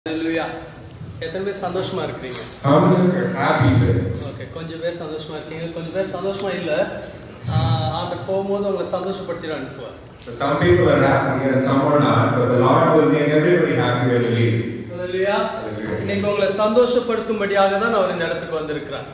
Hallelujah. எத்தனை பேர் சந்தோஷமா இருக்கீங்க? How many of you are happy today? Okay, கொஞ்சம் பேர் சந்தோஷமா இருக்கீங்க, கொஞ்சம் பேர் சந்தோஷமா இல்ல. ஆண்டவர் போகும்போது உங்களை சந்தோஷப்படுத்திட்டு அனுப்புவார். Some people are happy and some are not, but the Lord will make everybody happy when you leave. Hallelujah. இன்னைக்கு உங்களை சந்தோஷப்படுத்தும்படியாக தான் அவர் இந்த இடத்துக்கு வந்திருக்கிறார்.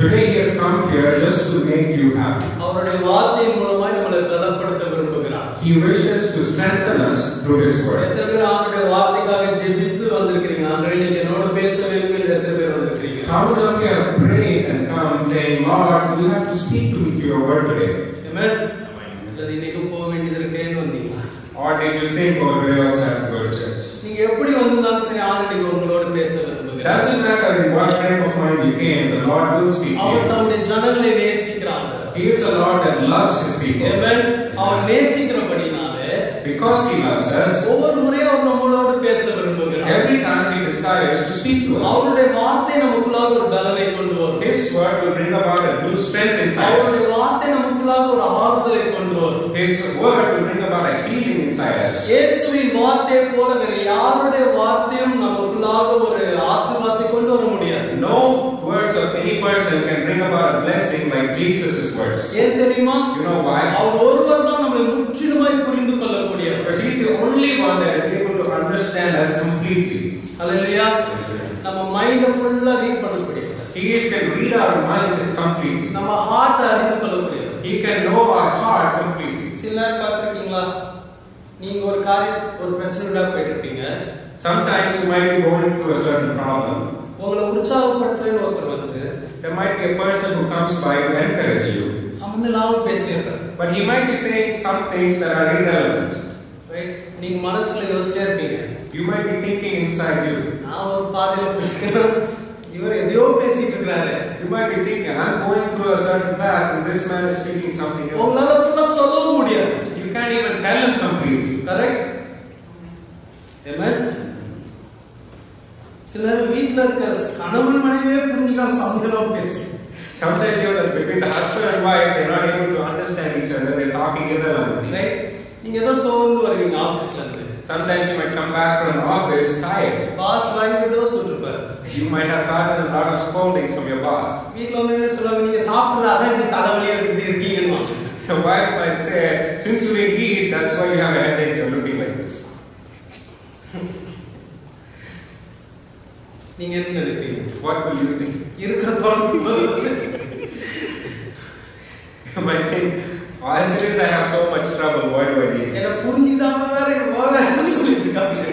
Today he has come here just to make you happy. அவருடைய வார்த்தையின் மூலமாய் நம்மளை பலப்படுத்த விரும்புகிறார். He wishes to strengthen us through his word. எத்தனை பேர் அவருடைய வார்த்தைக்காக ஜெபித்து வந்திருக்கீங்க? ஆண்டவரே நீங்க என்னோட பேச வேண்டும் என்று எத்தனை பேர் வந்திருக்கீங்க? How many of you have prayed and come saying, Lord, you have to speak to me through your word today? Amen. அல்லது இன்னைக்கு போக வேண்டியது இருக்கேன்னு வந்தீங்களா? Or did you think, oh, today I also have to go to church? நீங்க எப்படி வந்தாலும் சரி ஆண்டவர் உங்களோட பேச விரும்புகிறார். It doesn't matter in what frame of mind you came, the Lord will speak to our you. தம்முடைய ஜனங்களை நேசிக்கிறார். He is a Lord that loves his people. Amen. Our நேசிக்கிறபடினாலே Because he loves us, ஒவ்வொரு முறையும் அவர் நம்மளோட பேச விரும்புகிறார். every time he desires to speak to us. அவருடைய வார்த்தை நமக்குள்ளாக ஒரு பலனை கொண்டு வரும். His word will bring about a new strength inside அவருடைய us. வார்த்தை நமக்குள்ளாக ஒரு ஆறுதலை கொண்டு வரும். His word will bring about a healing inside us. இயேசுவின் வார்த்தையை போல வேற யாருடைய வார்த்தையும் நமக்குள்ளாக ஒரு ஆசீர்வாதத்தை கொண்டு வர முடியாது. No words of any person can bring about a blessing like Jesus' words. ஏன் தெரியுமா? You know why? அவர் ஒருவர் தான் நம்மை முற்றிலுமாய் புரிந்து கொள்ளக்கூடியவர். Because he's the only one that is able to understand us completely. ஹல்லேலூயா. நம்ம மைண்ட ஃபுல்லா ரீட் பண்ணக்கூடியவர். He can read our mind completely. நம்ம ஹார்ட் அறிந்து கொள்ளக்கூடியவர். He can know our heart completely. சிலர் பார்த்திருக்கீங்களா? நீங்க ஒரு பிரச்சனையோட போயிட்டு இருப்பீங்க. Sometimes you might be going through a certain problem. உங்களை உற்சாகப்படுத்துறேன்னு ஒருத்தர் வந்து There might be a person who comes by to encourage you. சம்பந்தமில்லாம பேசியிருக்காரு. But he might be saying some things that are irrelevant. Right? நீங்க மனசுல யோசிச்சே இருப்பீங்க. You might be thinking inside you. நான் ஒரு பாதையில போயிட்டு இவர் எதையோ பேசிட்டு இருக்காரு. You might be thinking, I'm going through a certain path and this man is speaking something else. உங்களால ஃபுல்லா சொல்லவும் முடியாது. You can't even tell him completely. Correct? Amen. சிலர் வீட்ல இருக்க கணவன் மனைவியே புரிஞ்சுக்காம சம்பந்தம் பேசி. Sometimes between the husband and wife, they're not able to understand each other. They're talking irrelevantly. Right? நீங்க ஏதோ சோர்ந்து வருவீங்க ஆபீஸ்ல இருந்து. Sometimes you might come back from an office tired. Pass வாங்கிட்டோ சொல்லிருப்பாரு. You might have gotten a lot of scoldings from your boss. வீட்ல வந்து என்ன சொல்லுவாங்க, நீங்க சாப்பிடல அதான் இப்படி தலைவலியா இப்படி இருக்கீங்கன்னு. Your wife might say, since we eat, that's why you have a headache. You're looking like this. நீங்க என்ன நினைப்பீங்க? What will you think? இருக்கிற தோணுது. You might think, as it is, I have so much trouble. Why do I need என்ன this? புரிஞ்சிடாம வேற சொல்லிட்டு இருக்காங்க.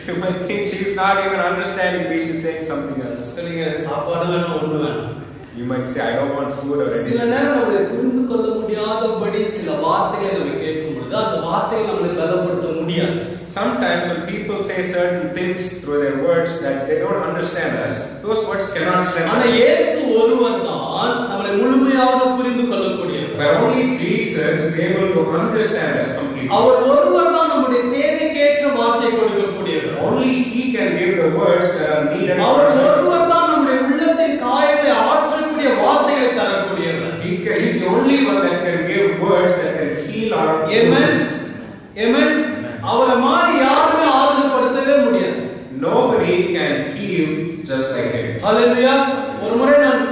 You might think she's not even understanding me. She's saying something else. சொல்லுங்க, சாப்பாடு வேணும், ஒண்ணு வேணும். You might say, I don't want food or சில anything. நேரம் நம்மளை புரிந்து கொள்ள முடியாதபடி சில வார்த்தைகளை நம்ம கேட்கும் பொழுது அந்த வார்த்தைகளை நம்மளை பலப்படுத்த முடியாது. Sometimes when people say certain things through their words that they don't understand us, those words cannot strengthen ஆனா us. இயேசு ஒருவர் தான் நம்மளை முழுமையாக புரிந்து கொள்ளக்கூடியவர். But only Jesus is able to understand us completely. அவர் ஒருவர் தான் நம்முடைய தேவைக்கேற்ற வார்த்தை கொடுக்கக்கூடியவர். Only He can give the words that are needed. அவர் ஒருவர் தான் நம்முடைய உள்ளத்தின் காயத்தை ஆற்றக்கூடிய வார்த்தைகளை தரக்கூடியவர். He is the only one that can give words that can heal our Amen. wounds. Amen. அவரை மாதிரி யாருமே ஆறுதல் படுத்தவே முடியாது. Nobody can heal just like Him. ஹல்லேலூயா. ஒரு முறை நான்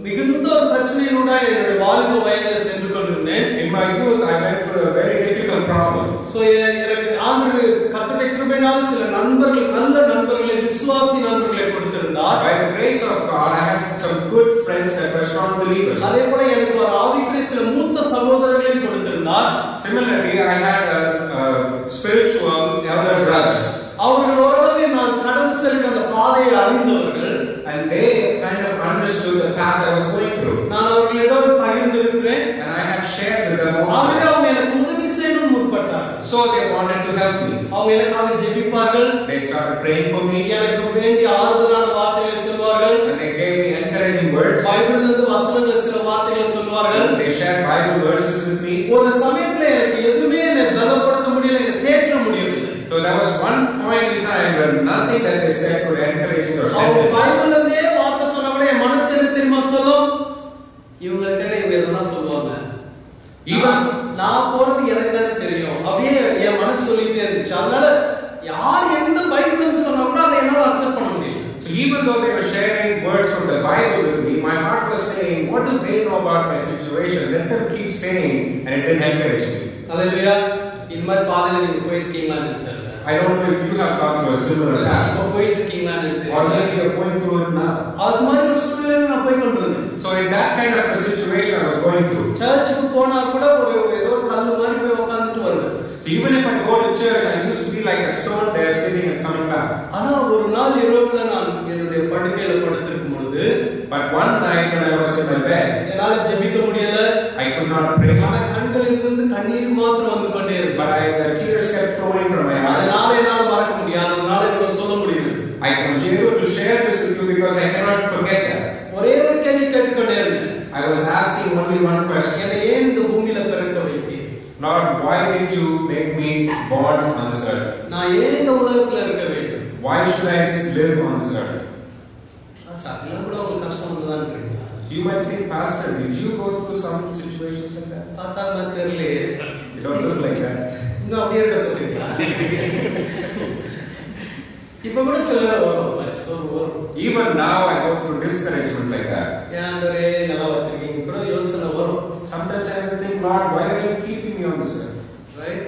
மிகுந்த ஒரு பிரச்சனையினூட என்னுடைய வாலிப வயதில் சென்று கொண்டிருந்தேன். In my youth, I went through a very difficult problem. So எனக்கு ஆண்டவர் கர்த்தருடைய கிருபையினால சில நண்பர்கள், நல்ல நண்பர்களை, விசுவாசி நண்பர்களை கொடுத்திருந்தார். By the grace of God, I had some good friends that were strong believers. அதே போல எனக்கு ஒரு ஆவிக்குரிய சில மூத்த சகோதரர்களையும் கொடுத்திருந்தார். Similarly, I had spiritual elder brothers. அவர்கள் ஓரளவு நான் கடந்து செல்கிற அந்த பாதையை அறிந்தவர்கள். And they kind of understood the path I was going through. நான் அவர்களிடம் பகிர்ந்து இருக்கிறேன். And I had shared with them also. அவங்க எனக்கு உதவி செய்யணும் முற்பட்டார்கள். So they wanted to help me. அவங்க எனக்காக ஜெபிப்பார்கள். They started praying for me. எனக்கு வேண்டிய ஆறுதலான வார்த்தைகளை சொல்வார்கள். And they gave me encouraging words. பைபிளிலிருந்து வசனங்கள் சில வார்த்தைகளை சொல்வார்கள். They shared Bible verses with me. ஒரு சமயத்துல எனக்கு எதுவுமே என்னை பலப்படுத்த முடியல, என்னை தேற்ற முடியவில்லை. So there was one point in time where nothing that they said could encourage me or அவங்க strengthen me. பைபிளிலிருந்தே வார்த்தை சொன்னவங்க என் மனசு என்ன தெரியுமா சொல்லும்? இவங்களுக்கு இவங்க எதனா சொல்லுவாங்க. நான் போறது எனக்கு தானே தெரியும். அப்படியே என் மனசு சொல்லிட்டே இருந்துச்சு. அதனால யார் என்ன பைபிள் சொன்னா Even though they were sharing words from the Bible with me, my heart was saying, what do they know about my situation? Let them keep saying, and it didn't encourage me. ஹalleluya. இந்த மாதிரி பாதையில நீங்க போயிருக்கீங்களான்னு தெரியல. I don't know if you have gone through a similar path. இப்போ போயிட்டு இருக்கீங்களான்னு தெரியல. Or maybe you're going through it now. அது மாதிரி ஒரு சூழ்நிலையில நான் போய் கொண்டிருந்தேன். So in that kind of a situation I was going through. சர்ச்சுக்கு போனா கூட ஏதோ கல்லு மாதிரி போய் உட்கார்ந்துட்டு வருவேன். Even if I go to church, I used to be like a stone there sitting and coming back. ஆனா ஒரு நாள் இரவுல நான் என்னுடைய படுக்கையில படுத்திருக்கும் பொழுது, but one night when I was in my bed, என்னால ஜெபிக்க முடியல. I could not pray. ஆனா கண்களிலிருந்து கண்ணீர் மாத்திரம் வந்து கொண்டே இருந்தது. But the tears kept flowing from my eyes. அதனால என்னால மறக்க முடியாது. அதனால இவ்வளவு சொல்ல முடியுது. I was able to share this with you because I cannot forget that. ஒரே ஒரு கேள்வி கேட்டுக்கொண்டே இருந்தேன். I was asking only one question. என்னை ஏன் இந்த பூமியில பிறக்க வைத்தீர்? Lord, why did you make me born on this earth? நான் ஏன் இந்த உலகத்துல இருக்க வேண்டும்? Why should I live on this earth? அதெல்லாம் கூட உங்களுக்கு கஷ்டம் வந்துதான் இருக்கு. You might think, Pastor, did you go through some situations like that? பார்த்தா நான் தெரியலையே. You don't look like that. இன்னும் அப்படியே இருக்க சொல்றீங்களா? இப்ப கூட சில வரும். Even now I go through discouragement like that. ஏன்டரே நல்லா வச்சிருக்கீங்க கூட யோசனை வரும். Sometimes I think, Lord, why are you keeping me on this earth? Right?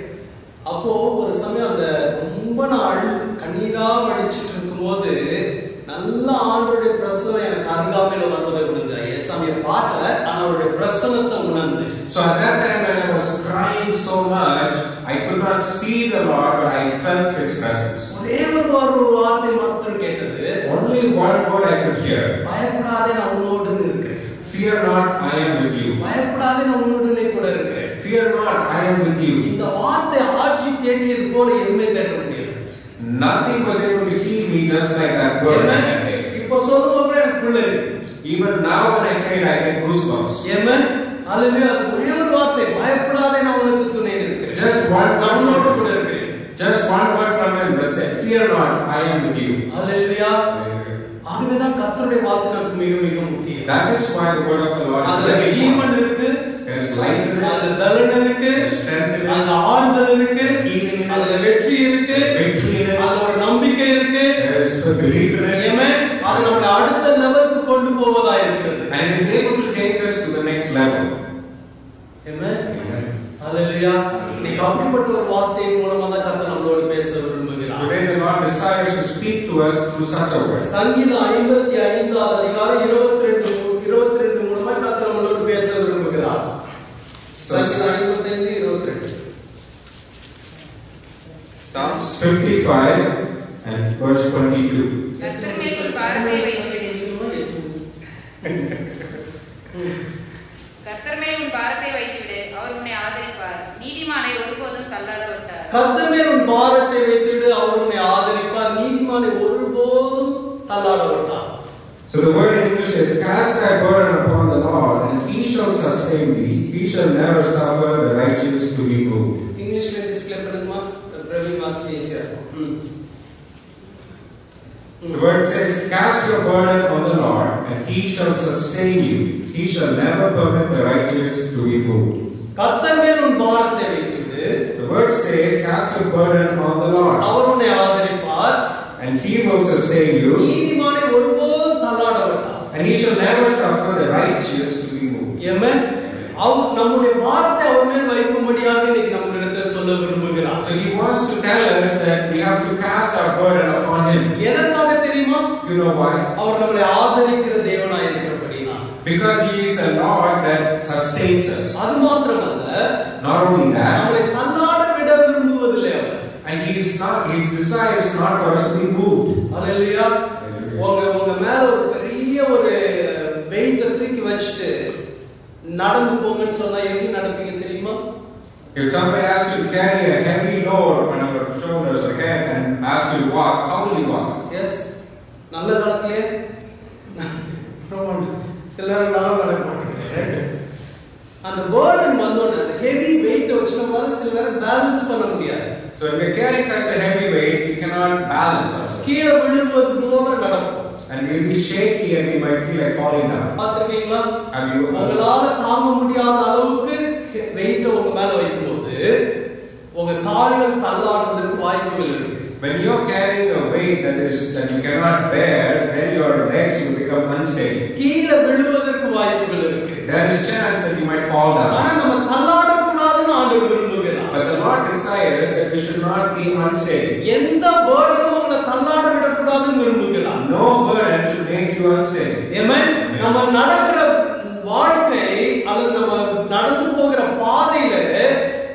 அப்போ ஒரு சமயம் அந்த ரொம்ப நாள் கண்ணீரா வடிச்சிட்டு இருக்கும்போது நல்ல ஆண்டவருடைய பிரசன்னம் எனக்கு அருகாமையில வருவதை உணர்ந்தேன். ஏசாமியை பார்க்கல, ஆனா அவருடைய பிரசன்னத்தை உணர்ந்தேன். So at that time when I was crying so much, I could not see the Lord, but I felt His presence. ஒரே ஒரு வார்த்தை மாத்திரம் கேட்டது. Only one word I could hear. பயப்படாதே, நான் உன்னோடு இருக்கேன். Fear not, I am with you. பயப்படாதே, நான் உன்னோடு கூட இருக்கேன். Fear not, I am with you. இந்த வார்த்தை ஆட்சி தேடியது போல எதுவுமே கேட்க முடியாது. Nothing was able to heal me just like that word that day. இப்போ சொல்லும்போது எனக்குள்ள இருக்கு. Even now when I say it, I get goosebumps. Amen. Hallelujah. ஒரே ஒரு வார்த்தை, பயப்படாதே, நான் உனக்கு துணை இருக்கிறேன். Just one word உன்னோடு கூட இருக்கிறேன். Just one word from Him that said, "Fear not, I am with you." Hallelujah. ஆகவேதான் கர்த்தருடைய வார்த்தை நமக்கு மிக மிக முக்கியம். That is why the word of the Lord is very important. ஜீவன் இருக்கு. There is life in it. அதுல பலன் இருக்கு. There is strength in it. அதுல ஆறுதல் இருக்கு. There is healing in it. அதுல வெற்றி இருக்கு. There is victory in it. அதுல ஒரு நம்பிக்கை இருக்கு. There is belief in it. Amen. அது நம்மை அடுத்த லெவலுக்கு கொண்டு போவதா இருக்கிறது. And it is able to take us to the next level. Amen. Hallelujah. இன்னைக்கு அப்படிப்பட்ட ஒரு வார்த்தையின் மூலமா தான் கர்த்தர் நம்மளோடு பேச விரும்புகிறார். Today the Lord desires to speak to us through such a word. சங்கீதம் 55 அதிகாரம் 22 மூலமா கர்த்தர் நம்மளோடு பேச விரும்புகிறார். சங்கீதம் 55:22. Psalms 55 and verse 22. கர்த்தர் மேல் உன் பாரத்தை வைத்துவிடு. கர்த்தர் மேல் உன் பாரத்தை வைத்துவிடு, அவர் உன்னை ஆதரிப்பார். நீதிமானை ஒருபோதும் தள்ளாட விட்டார். கர்த்தர் மேல் உன் பாரத்தை வைத்துவிடு, அவர் உன்னை ஆதரிப்பார். நீதிமானை ஒருபோதும் தள்ளாட விட்டார். So the word in English is, "Cast thy burden upon the Lord, and He shall sustain thee. He shall never suffer the righteous to be moved." இங்கிலீஷ்ல டிஸ்ப்ளே பண்ணுமா? பிரவீன் வாசி ஈஸியா. The word says, "Cast your burden on the Lord, and He shall sustain you. He shall never permit the righteous to be moved." கர்த்தர் மேல் உன் பாரத்தை வைத்துவிடு. The word says, "Cast your burden on the Lord, அவர் உன்னை ஆதரிப்பார். and He will sustain you. நீதிமானை ஒருபோதும் தள்ளாட விட்டார். And He shall never suffer the righteous to be moved." Amen. அவர் நம்முடைய பாரத்தை அவர் மேல் வைக்கும்படியாக இன்னைக்கு நம்மிடத்தில் சொல்ல விரும்புகிறார். So He wants to tell us that we have to cast our burden upon Him. எதற்காக தெரியுமா? You know why? அவர் நம்மை ஆதரிக்கிற தேவனாய் இருக்கிறபடியால். Because He is a Lord that sustains us. அது மாத்திரமல்ல, Not only that, நம்மை தள்ளாட விட விரும்புவதில்லை அவர். and His desire is not for us to be moved. ஹalleluya. உங்க மேல ஒரு பெரிய ஒரு வெயிட்ட தூக்கி வச்சிட்டு நடந்து போங்கன்னு சொன்னா எப்படி நடப்பீங்க தெரியுமா? If somebody asks you to carry a heavy load on your shoulders or head and asks you to walk, how will you walk? Yes. நல்ல காலத்திலே சிலர் நடக்க மாட்டாங்க. அந்த burden வந்தோனே அந்த heavy weight வச்சனால சிலர் பேலன்ஸ் பண்ண முடியாது. So if we are carrying such a heavy weight, we cannot balance ourselves. கீழ விழுவது போல நடக்கும். And we will be shaky and we might feel like falling down. பாத்துக்கீங்களா? Have you? உங்களால தாங்க முடியாத அளவுக்கு வெயிட் உங்க மேல வைக்கும்போது உங்க கால்கள் தள்ளாடுறதுக்கு வாய்ப்புகள் இருக்கு. When you're carrying a weight that you cannot bear, then your legs will become unsteady. கீழ விழுவதற்கு வாய்ப்புகள் இருக்கு. There is chance that you might fall down. ஆனா நம்ம தள்ளாட கூடாதுன்னு ஆண்டவர் விரும்புகிறார். But the Lord desires that we should not be unsteady. எந்த burden உங்களை தள்ளாட விட கூடாதுன்னு விரும்புகிறார். No burden should make you unsteady. Amen. நம்ம நடக்கிற வாழ்க்கை அல்லது நம்ம நடந்து போகிற பாதையில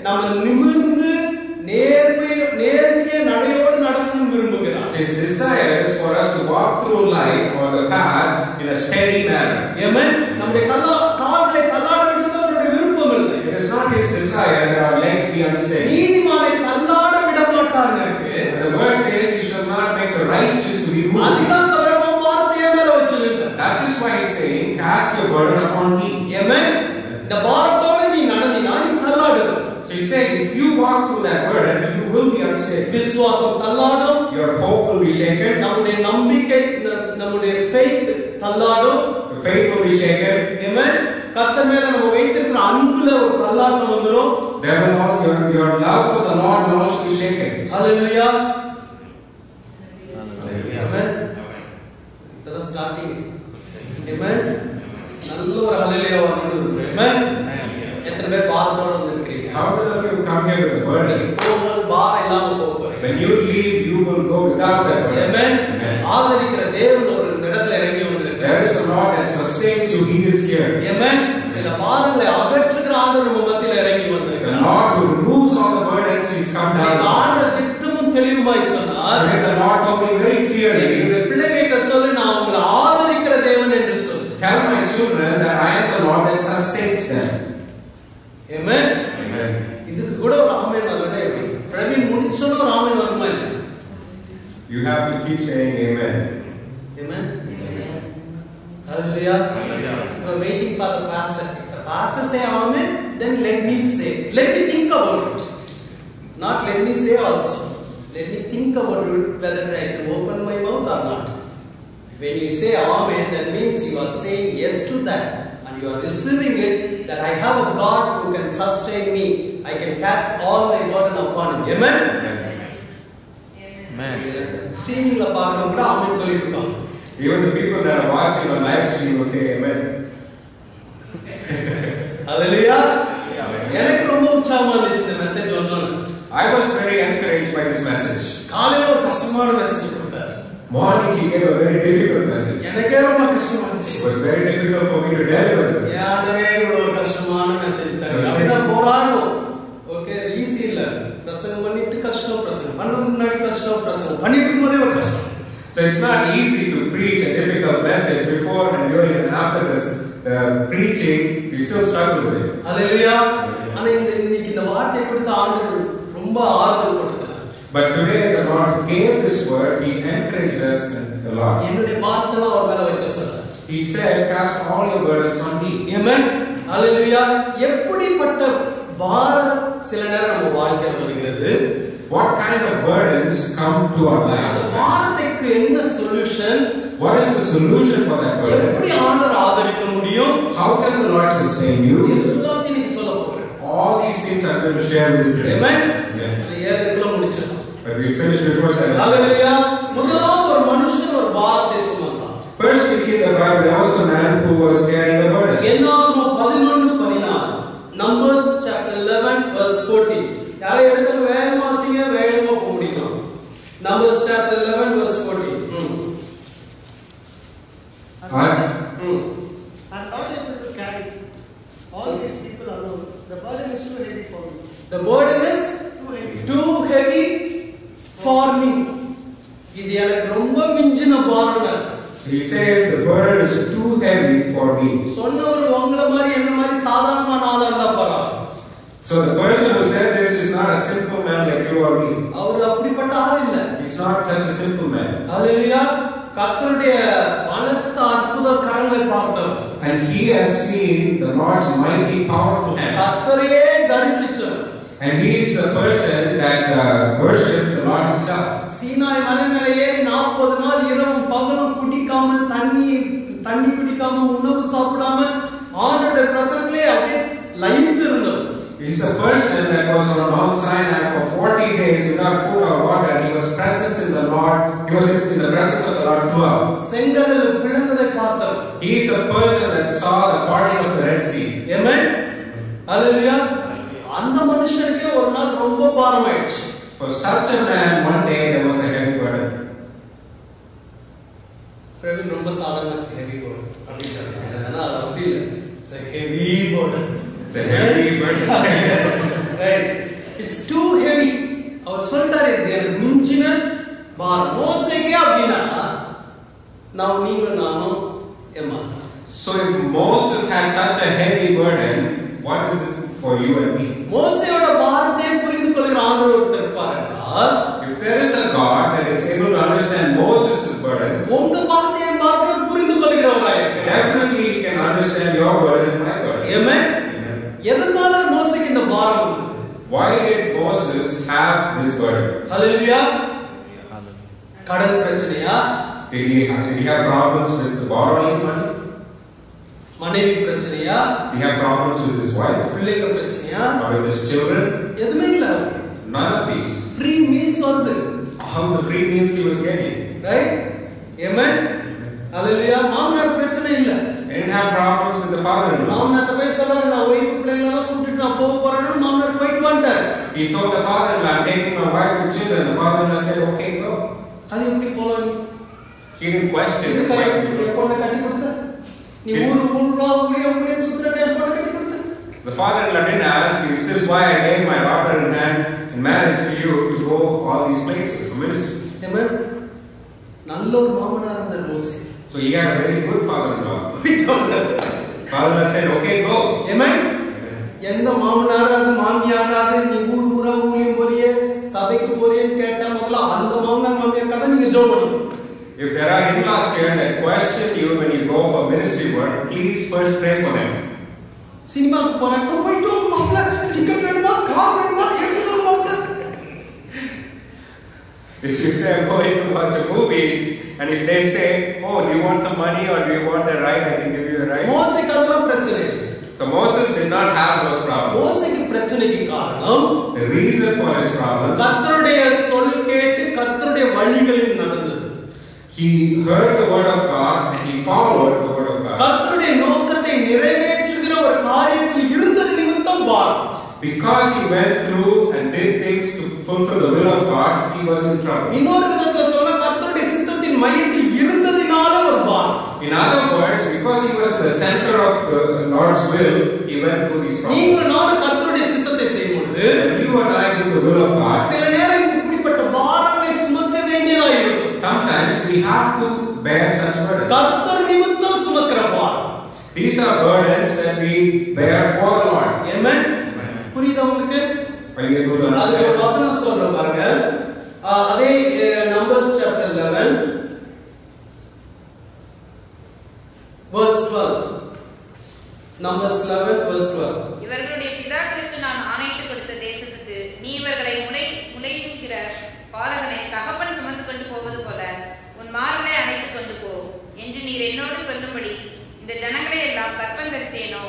நம்ம நிமிர்ந்து நேர்மைய நடையோடு நடக்கணும்னு விரும்புகிறார். His desire is for us to walk through life or the path in a steady manner. Amen. நம்முடைய கால்களை தள்ளாட விடுவது அவருடைய விருப்பம் இல்லை. It is not his desire that our legs be unsteady. நீதிமானை தள்ளாட விட மாட்டாங்க. The word says you shall not make the righteous to be moved. அதுதான் சொல்றோம் வார்த்தையை மேல வச்சிருங்க. That is why he is saying, cast your burden upon me. Amen. இந்த பாரத்தோடு நீ நடந்தினா நீ தள்ளாடுவ. So he said, if you walk through that burden, you will be unsteady. விசுவாசம் தள்ளாடும். Your hope will be shaken. நம்முடைய நம்பிக்கை நம்முடைய faith தள்ளாடும். Your faith will be shaken. Amen. கர்த்தர் மேல நம்ம வைத்திருக்கிற அன்புல ஒரு தள்ளாட்டம் வந்துரும். Your love for the Lord will also be shaken. Hallelujah. Hallelujah. Amen. That's starting. Amen. நல்ல ஒரு ஹalleluya வரணும். Amen. எத்தனை பேர் பாரத்தோட வந்திருக்கீங்க? How many of you come here with a burden? போகும்போது பாரம் இல்லாம போறீங்க. When you leave, you will go without that burden. Amen. ஆதரிக்கிற தேவன் ஒரு இடத்துல இறங்கி வந்திருக்கார். There is a Lord that sustains you. He is here. Amen. சில பாரங்களை அகற்றுகிற ஆண்டவர் நம்ம மத்தியில இறங்கி வந்திருக்கார். The Lord who removes all the burdens, He's come down. ஆண்டவர் திட்டமும் தெளிவுமாய் சொன்னார். The Lord told me very clearly. பிள்ளைகிட்ட சொல்லு நான் உங்களை ஆதரிக்கிற தேவன் என்று சொல்லு. Tell my children that I am the Lord that sustains them. Amen. Amen. இதுக்கு கூட ஒரு ஆமென் வரலனா எப்படி? பிரவீன் முடிச்சோன ஒரு ஆமென் வருமா இல்ல? You have to keep saying amen. Amen. Hallelujah. You are waiting for the pastor. If the pastor say amen, then let me say. Let me think about it. Not let me say also. Let me think about it whether I can open my mouth or not. When you say amen, that means you are saying yes to that. And you are receiving it, that I have a God who can sustain me. I can cast all my burden upon him. Amen? Amen. Streaming la paakram kuda amen sollirukaanga. Even the people that are watching on live stream will say amen. Hallelujah. எனக்கு ரொம்ப உற்சாகமா இருந்துச்சு இந்த message வந்தோனே. I was very encouraged by this message. காலையில ஒரு கஷ்டமான message கொடுத்தார். Morning he gave a very difficult message. எனக்கே ரொம்ப கஷ்டமா இருந்துச்சு. It was very difficult for me to deliver this. யாரவே இவ்வளவு கஷ்டமான மெசேஜ் தரீங்க. அப்படிதான் போராடும். ஓகே ஈஸி இல்ல. பிரசங்கம் பண்ணிட்டு கஷ்டம் பிரசங்கம். பண்றதுக்கு முன்னாடி கஷ்டம் பிரசங்கம். பண்ணிட்டு இருக்கும்போதே ஒரு கஷ்டம். So it's not easy to preach a difficult message before and during and after this preaching. We still struggle with it. Hallelujah. ஆனா இன்னைக்கு இந்த வார்த்தை கொடுத்த ஆண்டவர் ரொம்ப ஆறுதல் கொடுத்தார். But today the Lord gave this word. He encouraged us a lot. என்னுடைய வார்த்தை அவர் மேல வைக்க சொன்னார். He said, cast all your burdens on me. Amen. Hallelujah. எப்படிப்பட்ட பாரம் சில நேரம் நம்ம வாழ்க்கையில வருகிறது? What kind of burdens come to our lives? வார்த்தைக்கு என்ன solution? What is the solution for that burden? எப்படி ஆண்டவர் ஆதரிக்க முடியும்? How can the Lord sustain you? எல்லாத்தையும் நீ சொல்ல போறேன். All these things I'm going to share with you today. Amen. Yeah. ஏறக்குள்ள முடிச்சோம். But we finished before 7. Hallelujah. முதலாவது ஒரு மனுஷன் ஒரு பாரத்தை சுமந்தான். First we see the Bible, there was a man who was carrying a burden. என்னாகமம் 11:16. Numbers chapter 11 verse 14. யாரை எடுத்து வேகமா வாசிங்க, வேகமா போக முடியும். Numbers chapter 11 verse 14. I'm not able to carry all these people alone. The burden is too heavy for me. The burden is too heavy for me. இது எனக்கு ரொம்ப மிஞ்சின பாரம். He says the burden is too heavy for me. சொன்னவர் உங்கள மாதிரி என்ன மாதிரி சாதாரணமான ஆளா இருந்தா பரவாயில்லை. So the person who said this is not a simple man like you or me. அவர் அப்படிப்பட்ட ஆள் இல்ல. He's not such a simple man. ஹalleluya. கர்த்தருடைய பலத்த அற்புத கரங்களை பார்த்தவர். And he has seen the Lord's mighty powerful hands. கர்த்தரையே தரிசிச்சவர். And he is the person that worshipped the Lord himself. Sinai மலை மேல ஏறி 40 நாள் இரவும் பகலும் குடிக்காமல் தண்ணி குடிக்காம உணவு சாப்பிடாம ஆண்டவருடைய பிரசன்னத்திலே அப்படியே லயித்து இருந்தவர். He's a person that was on Mount Sinai for 40 days without food or water. He was present in the Lord. He was in the presence of the Lord 12. செங்கடல் பிளந்ததை பார்த்தார். He is a person that saw the parting of the Red Sea. Amen. Hallelujah. அந்த மனுஷனுக்கு ஒரு நாள் ரொம்ப பாரமாயிடுச்சு. For such a man, one day there was a heavy burden. Praveen ரொம்ப சாதாரண heavy burden அப்படி சொல்றாங்க. ஆனா அது அப்படி இல்ல. It's a heavy burden. It's a heavy burden. Right. It's too heavy. அவர் சொல்றாரு இது மிஞ்சின பாரம். மோசேக்கே அப்படினா நான் நானும் ஏமாறேன். So if Moses had such a heavy burden, what is it for you and me? மோசேயோட பாரத்தை புரிந்து கொள்கிற ஆண்டவர் ஒருத்தர் இருப்பார் என்றால், if there is a God that is able to understand Moses' burdens, உங்க பாரத்தை புரிந்து கொள்கிறவராய் இருக்கிறார். definitely he can understand your burden and my burden. Amen. எதனால மோசேக்கு இந்த பாரம் வந்தது? Why did Moses have this burden? Hallelujah. கடன் பிரச்சனையா? Did he have problems with borrowing money? மனைவி பிரச்சனையா? Did he have problems with his wife? பிள்ளைங்க பிரச்சனையா? Or with his children? எதுமே இல்ல. None of these. Free meals வருது. All the free meals he was getting. Right? Amen. Hallelujah. மாமனார் பிரச்சனை இல்ல. He didn't have problems with the father-in-law. மாமனார் போய் சொல்றாரு நான் வைஃப் பிள்ளைங்கள கூட்டிட்டு நான் போக போறேன்னு மாமனார் போயிட்டு வந்துட்டார். He told the father-in-law, I'm taking my wife and children. The father-in-law said, okay, go. அது எப்படி போலாம்? He didn't question it. எப்போட கட்டி கொடுத்த? நீ ஊருலா ஊழிய சுத்தறத எப்போட கட்டி கொடுத்த? The father-in-law didn't ask, this is why I gave my daughter in hand in marriage to you to go all these places for ministry. Amen. நல்ல ஒரு மாமனார் இருந்தார் மோசே. So he had a very good father-in-law. Father-in-law said, okay, go. Amen. எந்த மாமனாராது மாமியாராது நீ ஊரா ஊழியம் போறியே சபைக்கு போறியேன்னு கேட்டா முதல்ல அந்த மாமனார் மாமியார் கதை நீங்க ஜெபம் பண்ணணும். If there are in-laws here that question you when you go for ministry work, please first pray for them. சினிமாக்கு போறாங்க போயிட்டு மாமல டிக்கெட் வேணுமா கார் வேணுமா எடுத்து மாமல. If you say I'm going to watch the movies and if they say, oh, do you want some money or do you want a ride, I can give you a ride. மோசேக்கு அதெல்லாம் பிரச்சனை இல்லை. So Moses did not have those problems. மோசேக்கு பிரச்சனைக்கு காரணம் The reason for his problems, கர்த்தருடைய சொல் கேட்டு கர்த்தருடைய வழிகளில் நடந்தது. he heard the word of God and he followed the word of God. கர்த்தருடைய நோக்கத்தை நிறைவேற்றுகிற ஒரு காரியத்தில் இருந்தது நிமித்தம் பாரம். Because he went through and did things to fulfill the will of God, he was in trouble. இன்னொரு விதத்துல சொன்னா கர்த்தருடைய சித்தத்தின் மையத்தில் இருந்ததினால ஒரு பாரம். In other words, because he was in the center of the Lord's will, he went through these problems. நீங்கள் நானும் கர்த்தருடைய சித்தத்தை செய்யும் பொழுது When you and I do the will of God, சில நேரம் இப்படிப்பட்ட பாரங்களை சுமக்க வேண்டியதா இருக்கும். sometimes we have to bear such burdens. கர்த்தர் நிமித்தம் சுமக்கிற பாரம். These are burdens that we bear for the Lord. Amen. புரியுதா உங்களுக்கு? Are you able to அது ஒரு understand? வசனம் சொல்றேன் பாருங்க. அதே numbers chapter 11 verse 12. Numbers 11 verse 12. இவர்களுடைய பிதாக்களுக்கு நான் ஆணையிட்டு கொடுத்த தேசத்துக்கு நீ இவர்களை முளைக்கிற பாலகனை தகப்பன் சுமந்து கொண்டு போவது போல உன் மார்பை அணைத்துக் கொண்டு போ என்று நீர் என்னோடு சொல்லும்படி இந்த ஜனங்களை எல்லாம் கற்பந்தரித்தேனோ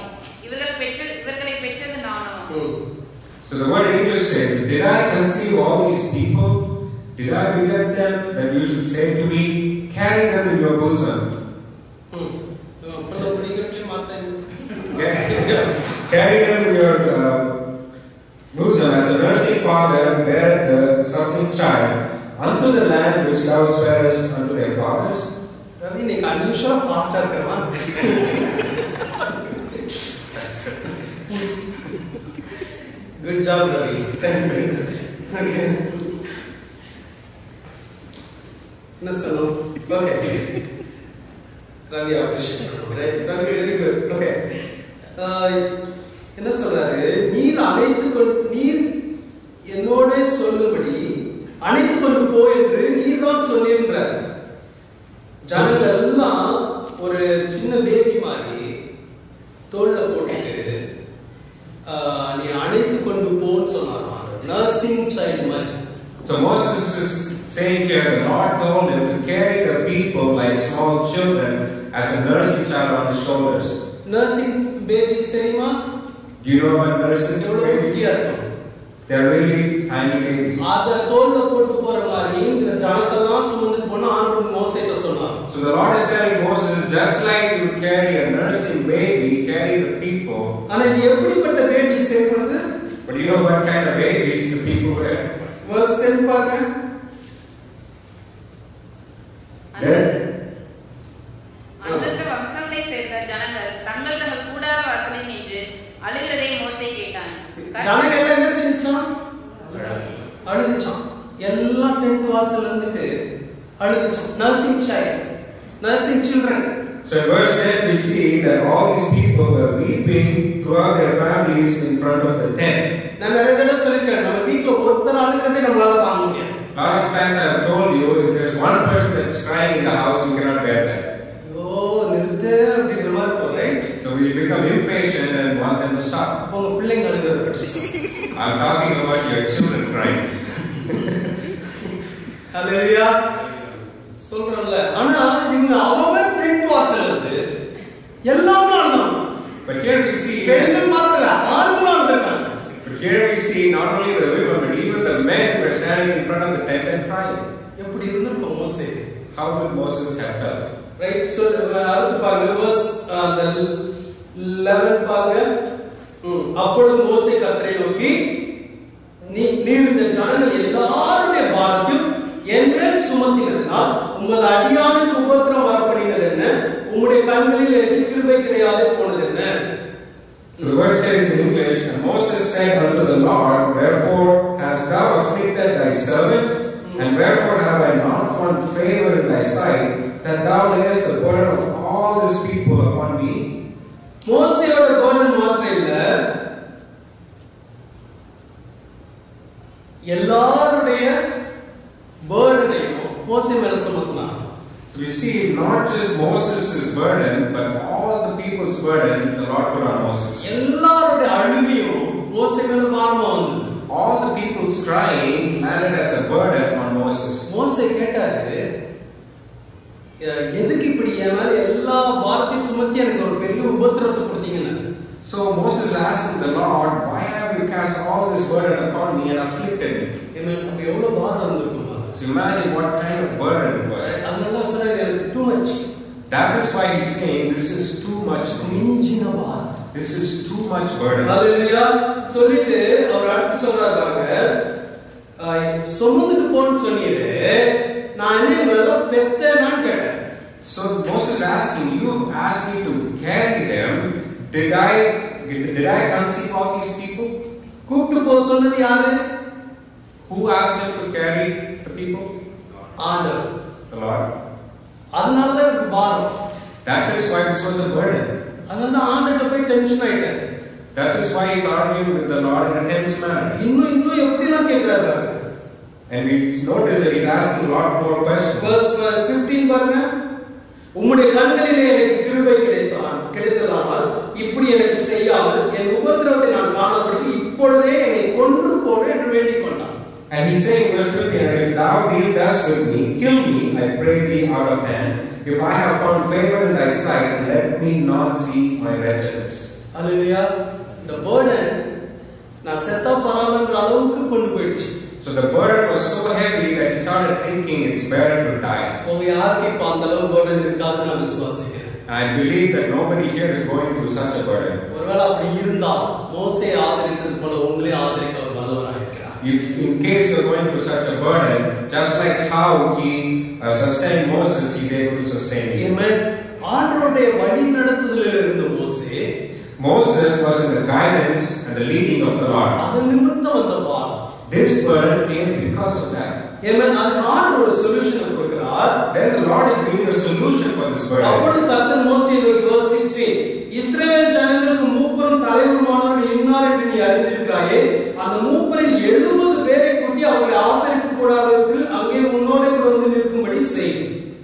இவர்களை பெற்றது நானோ. So the word in English says, did I conceive all these people? Did I beget them? That you should say to me, carry them in your bosom. Carry them in your bosom as a nursing father beareth the suckling child unto the land which thou swearest unto their fathers. Ravi, you are unusual faster, Karma. Good job, Ravi. Okay. Okay. Ravi, I appreciate it. Right? Ravi, very good. Okay. என்ன சொல்றாரு? நீர் என்னோட சொல்லும்படி அணைத்து கொண்டு போ என்று நீர் தான் சொல்லியிருக்கிறார். ஜனங்கள் எல்லாம் ஒரு சின்ன பேபி மாதிரி தோல்ல போட்டுட்டு நீ அணைத்து கொண்டு போன்னு சொன்னார். நர்சிங் சைல்டு மாதிரி. So Moses is saying here, the Lord told him to carry the people like small children as a nursing child on his shoulders. Nursing babies தெரியுமா? Do you know about nursing babies? They are really tiny babies. அத தோல்ல போட்டு போற மாதிரி இந்த ஜனத்தெல்லாம் சுமந்து போனா ஆண்டவர் மோசேட்ட சொன்னார். So the Lord is telling Moses, just like you carry a nursing baby, carry the people. ஆனா இது எப்படிப்பட்ட பேபிஸ் தேவைப்படுது? But you know what kind of babies the people were? verse 10 பாருங்க. அந்த வம்சங்களை சேர்ந்த ஜனங்கள் தங்கள் கூடார வாசலில் நின்று அழுகிறதை மோசே கேட்டான். ஜனங்கள் என்ன செஞ்சான்? அழுதுச்சான். எல்லா டென்ட் வாசல்ல இருந்துட்டு அழுதுச்சான். nursing children. So in verse 10 we see that all these people were weeping throughout their families in front of the tent. நான் நிறைய தடவை சொல்லிருக்கேன், நம்ம வீட்ல ஒருத்தர் அழுகிறதே நம்மளால தாங்க முடியாது. A lot of times I have told you, if there's one person that's crying in the house, you cannot bear that. நிறுத்து அப்படிங்கிற மாதிரி இருக்கும், right? So we become impatient and want them to stop. உங்க பிள்ளைங்க அழுகிறத பற்றி I'm talking about your children crying. ஹalleluya சொல்றல்ல. ஆனா இவங்க அவவே tent வாசல்ல இருந்து எல்லாரும் அழுதாங்க. But here we see பெண்கள் மாத்திர ஆண்களும் அழுதாங்க. But here we see not only the women but even the men were standing in front of the tent and crying. எப்படி இருந்திருக்கும் மோசே? How would Moses have felt? Right, so அடுத்து பாருங்க verse 11 பாருங்க. அப்பொழுது மோசே கர்த்தரை நோக்கி, நீர் இந்த ஜனங்கள் எல்லாருடைய பாரத்தையும் என் மேல் சுமத்தினதினால் உமது அடியானுக்கு உபத்திரம் வரப்படினது என்ன? உம்முடைய கண்களில் எனக்கு கிருபை கிடையாது போனது என்ன? The word says in English, and Moses said unto the Lord, wherefore hast thou afflicted thy servant, and wherefore have I not found favor in thy sight, that thou layest the burden of all these people upon me? மோசேயோட burden மாத்திரம் இல்ல, எல்லாருடைய burden-ஐயும் மோசே மேல சுமத்தினார். So we see not just Moses' burden, but all the people's burden the Lord put on Moses. எல்லாருடைய அழுகையும் மோசே மேல பாரமா வந்தது. All the people's crying landed as a burden on Moses. மோசே கேட்டாரு, எதுக்கு இப்படி என் மேல எல்லா பாரத்தையும் சுமத்தி எனக்கு ஒரு பெரிய உபத்திரவத்தை கொடுத்தீங்கன்னு. So Moses asked the Lord, why have you cast all this burden upon me and afflicted me? எனக்கு எவ்வளவு பாரம் இருந்திருக்கும். So imagine what kind of burden it was. அதனால சொன்னாரு, எனக்கு too much. That is why he's saying this is too much for me. மிஞ்சின பாரம். This is too much burden. ஹalleluya சொல்லிட்டு அவர் அடுத்து சொல்றாரு பாருங்க, சுமந்துட்டு போன்னு சொன்னீரு, நான் என்ன இவளோ பெத்தேனான்னு கேட்டேன். So Moses asking, you asked me to carry them. Did I conceive all these people? கூப்பிட்டு போக சொன்னது யாரு? Who asked him to carry the people? ஆண்டவர். The Lord. அதனால தான் பாரம். That is why this was a burden. அதனால தான் ஆண்டவர்ட்ட போய் டென்ஷன் ஆயிட்டாரு. That is why he's arguing with the Lord in a tense manner. இன்னும் எப்படிலாம் கேக்குறாரு. And we notice that he's asking a lot more questions. Verse 15 பாருங்க, உம்முடைய கண்களிலே எனக்கு கிருபை கிடைத்ததானால் இப்படி எனக்கு செய்யாமல் என் உபத்திரவத்தை நான் காணாதபடி இப்பொழுதே என்னை கொன்று போடு என்று வேண்டிக் கொண்டான். And he's saying verse 15, if thou deal thus with me, kill me, I pray thee out of hand, if I have found favor in thy sight, and let me not see my wretchedness. Hallelujah. The burden நான் செத்தா பரவாயில்லன்ற அளவுக்கு கொண்டு போயிடுச்சு. So the burden was so heavy that he started thinking it's better to die. உங்க யாருக்கு இப்ப அந்த அளவு burden இருக்காதுன்னு நான் விசுவாசிக்கிறேன். I believe that nobody here is going through such a burden. ஒருவேளை அப்படி இருந்தா மோசே ஆதரித்தது போல உங்களே ஆதரிக்க அவர் வல்லவராக இருக்கிறார். If in case you're going through such a burden, just like how he sustained Moses, he's able to sustain you. Amen. ஆண்டவருடைய வழி நடத்துதலில் இருந்த Moses was in the guidance and the leading of the Lord. அது நிமித்தம் வந்த பாரம். This burden came because of that. Amen. அதுக்கு ஆண்டவர் ஒரு சொல்யூஷன் கொடுக்கிறார். Then the Lord is giving a solution for this burden. அப்பொழுது கர்த்தர் மோசேயை நோக்கி verse 16, இஸ்ரவேல் ஜனங்களுக்கு மூப்பரும் தலைவருமானவர்கள் இன்னார் என்று நீ அறிந்திருக்கிறாயே, அந்த மூப்பரில் 70 பேரை கூட்டி அவர்களை ஆசரிப்பு கூடாரத்தில் அங்கே உன்னோடு கூட வந்து நிற்கும்படி செய்.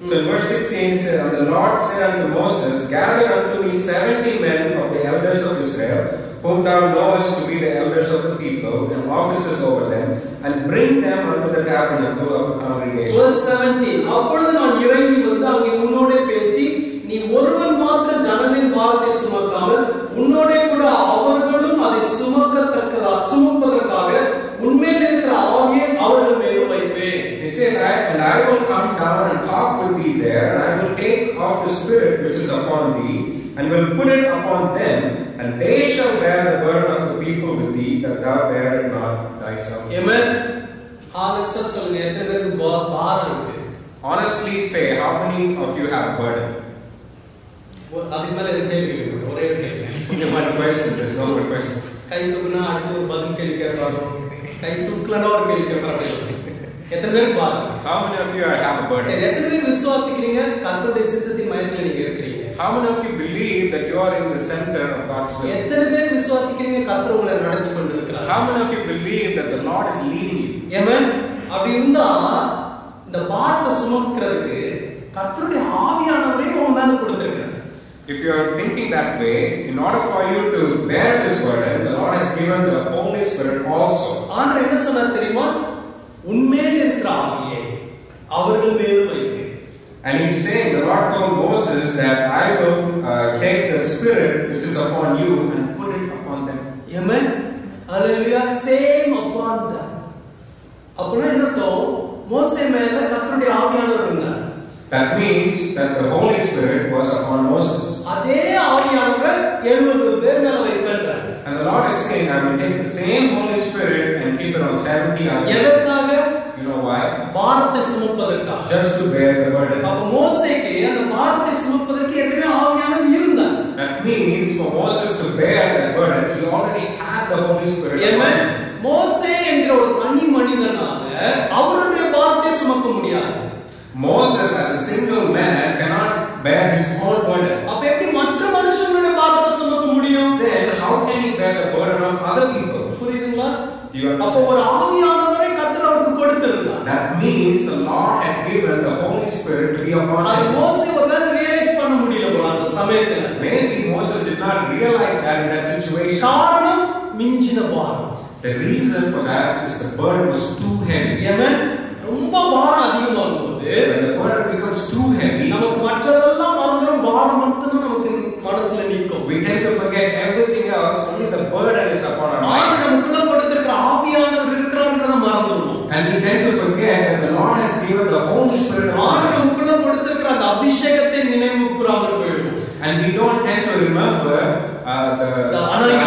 So in verse 16 says, and the Lord said unto Moses, gather unto me 70 men of the elders of Israel, whom thou knowest to be the elders of the people, and officers over them, and bring them unto the tabernacle of the congregation. Verse 17, அப்பொழுது நான் இறங்கி வந்து அங்கே உன்னோடே பேசி, நீ ஒருவன் மாத்திரம் ஜனங்களின் பாரத்தை சுமக்காமல் உன்னோடே கூட அவர்களும் அதை down and talk with thee there, and I will take of the Spirit which is upon thee, and will put it upon them, and they shall bear the burden of the people with thee, that thou bear it not thyself. Amen. Honestly சொல்லுங்க, எத்தனை பேருக்கு பாரம் இருக்கு? Honestly say, how many of you have a burden? அதுக்கு மேல எது கேள்வி இல்லை, ஒரே ஒரு கேள்வி. Only one question, there's no more questions. கை தூக்குனா அடுத்து ஒரு பதில் கேள்வி கேட்பாங்க, கை தூக்கலனா ஒரு கேள்வி கேட்பாங்க. எத்தனை பேருக்கு பாரம்? How many of you have a burden? சரி, எத்தனை பேர் விசுவாசிக்கிறீங்க கர்த்தருடைய சித்தத்தின் மையத்துல நீங்க இருக்கிறீங்க? How many of you believe that you are in the center of God's will? எத்தனை பேர் விசுவாசிக்கிறீங்க கர்த்தர் உங்களை நடத்தி கொண்டிருக்கிறார்? How many of you believe that the Lord is leading you? Amen. அப்படி இருந்தா இந்த பாரத்தை சுமக்கிறதுக்கு கர்த்தருடைய ஆவியானவரே உங்க மேல கொடுத்திருக்கிறார். If you are thinking that way, in order for you to bear this burden, the Lord has given the Holy Spirit also. ஆண்டவர் என்ன சொன்னார் தெரியுமா? உன்மேல் இருக்கிற ஆவியை அவர்கள் மேல் வைப்பேன். And he's saying, the Lord told Moses that I will take the Spirit which is upon you and put it upon them. Amen. Hallelujah. Same upon them. அப்படின்னா என்னத்தோம்? மோசே மேல கர்த்தருடைய ஆவியானவர் இருந்தார். That means that the Holy Spirit was upon Moses. அதே ஆவியானவர் 70 பேர் மேல வைப்பேன்றார். And the Lord is saying, I will take the same Holy Spirit and keep it on 70 others. எதற்காக? You know why? பாரத்தை சுமப்பதற்காக. Just to bear the burden. அப்ப மோசேக்கு அந்த பாரத்தை சுமப்பதற்கு ஏற்கனவே ஆவியானவர் இருந்தார். That means for Moses to bear that burden, he already had the Holy Spirit. Amen. மோசே என்ற ஒரு தனி மனிதனால அவருடைய பாரத்தை சுமக்க முடியாது. Moses as a single man cannot bear his own burden. அப்ப எப்படி மற்ற மனுஷங்களுடைய பாரத்தை சுமக்க முடியும்? Then how can he bear the burden of other people? புரியுதுங்களா? You understand? அப்ப ஒரு ஆவியானவரை கர்த்தர் அவருக்கு கொடுத்திருந்தார். That means the Lord had given the Holy Spirit to be upon அது him. மோசே ஒருவேளை ரியலைஸ் பண்ண முடியல அந்த சமயத்துல. Maybe Moses did not realize that in that situation. காரணம் மிஞ்சின பாரம். The reason for that is the burden was too heavy. Amen. ரொம்ப பாரம் அதிகமாகும் போது When the burden becomes too heavy, நமக்கு மற்றதெல்லாம் மறந்துடும், பாரம் மட்டும் நமக்கு மனசுல நிற்கும். we tend to forget everything else, only the burden is upon our mind. ஆண்டவர் நமக்குள்ள கொடுத்திருக்கிற ஆவியானவர் இருக்கிறார்ன்றத மறந்துடுவோம். And we tend to forget that the Lord has given the Holy Spirit upon ஆண்டவர் us. நமக்குள்ள கொடுத்திருக்கிற அந்த அபிஷேகத்தை நினைவு கூறாமல் போயிடுவோம். And we don't tend to remember the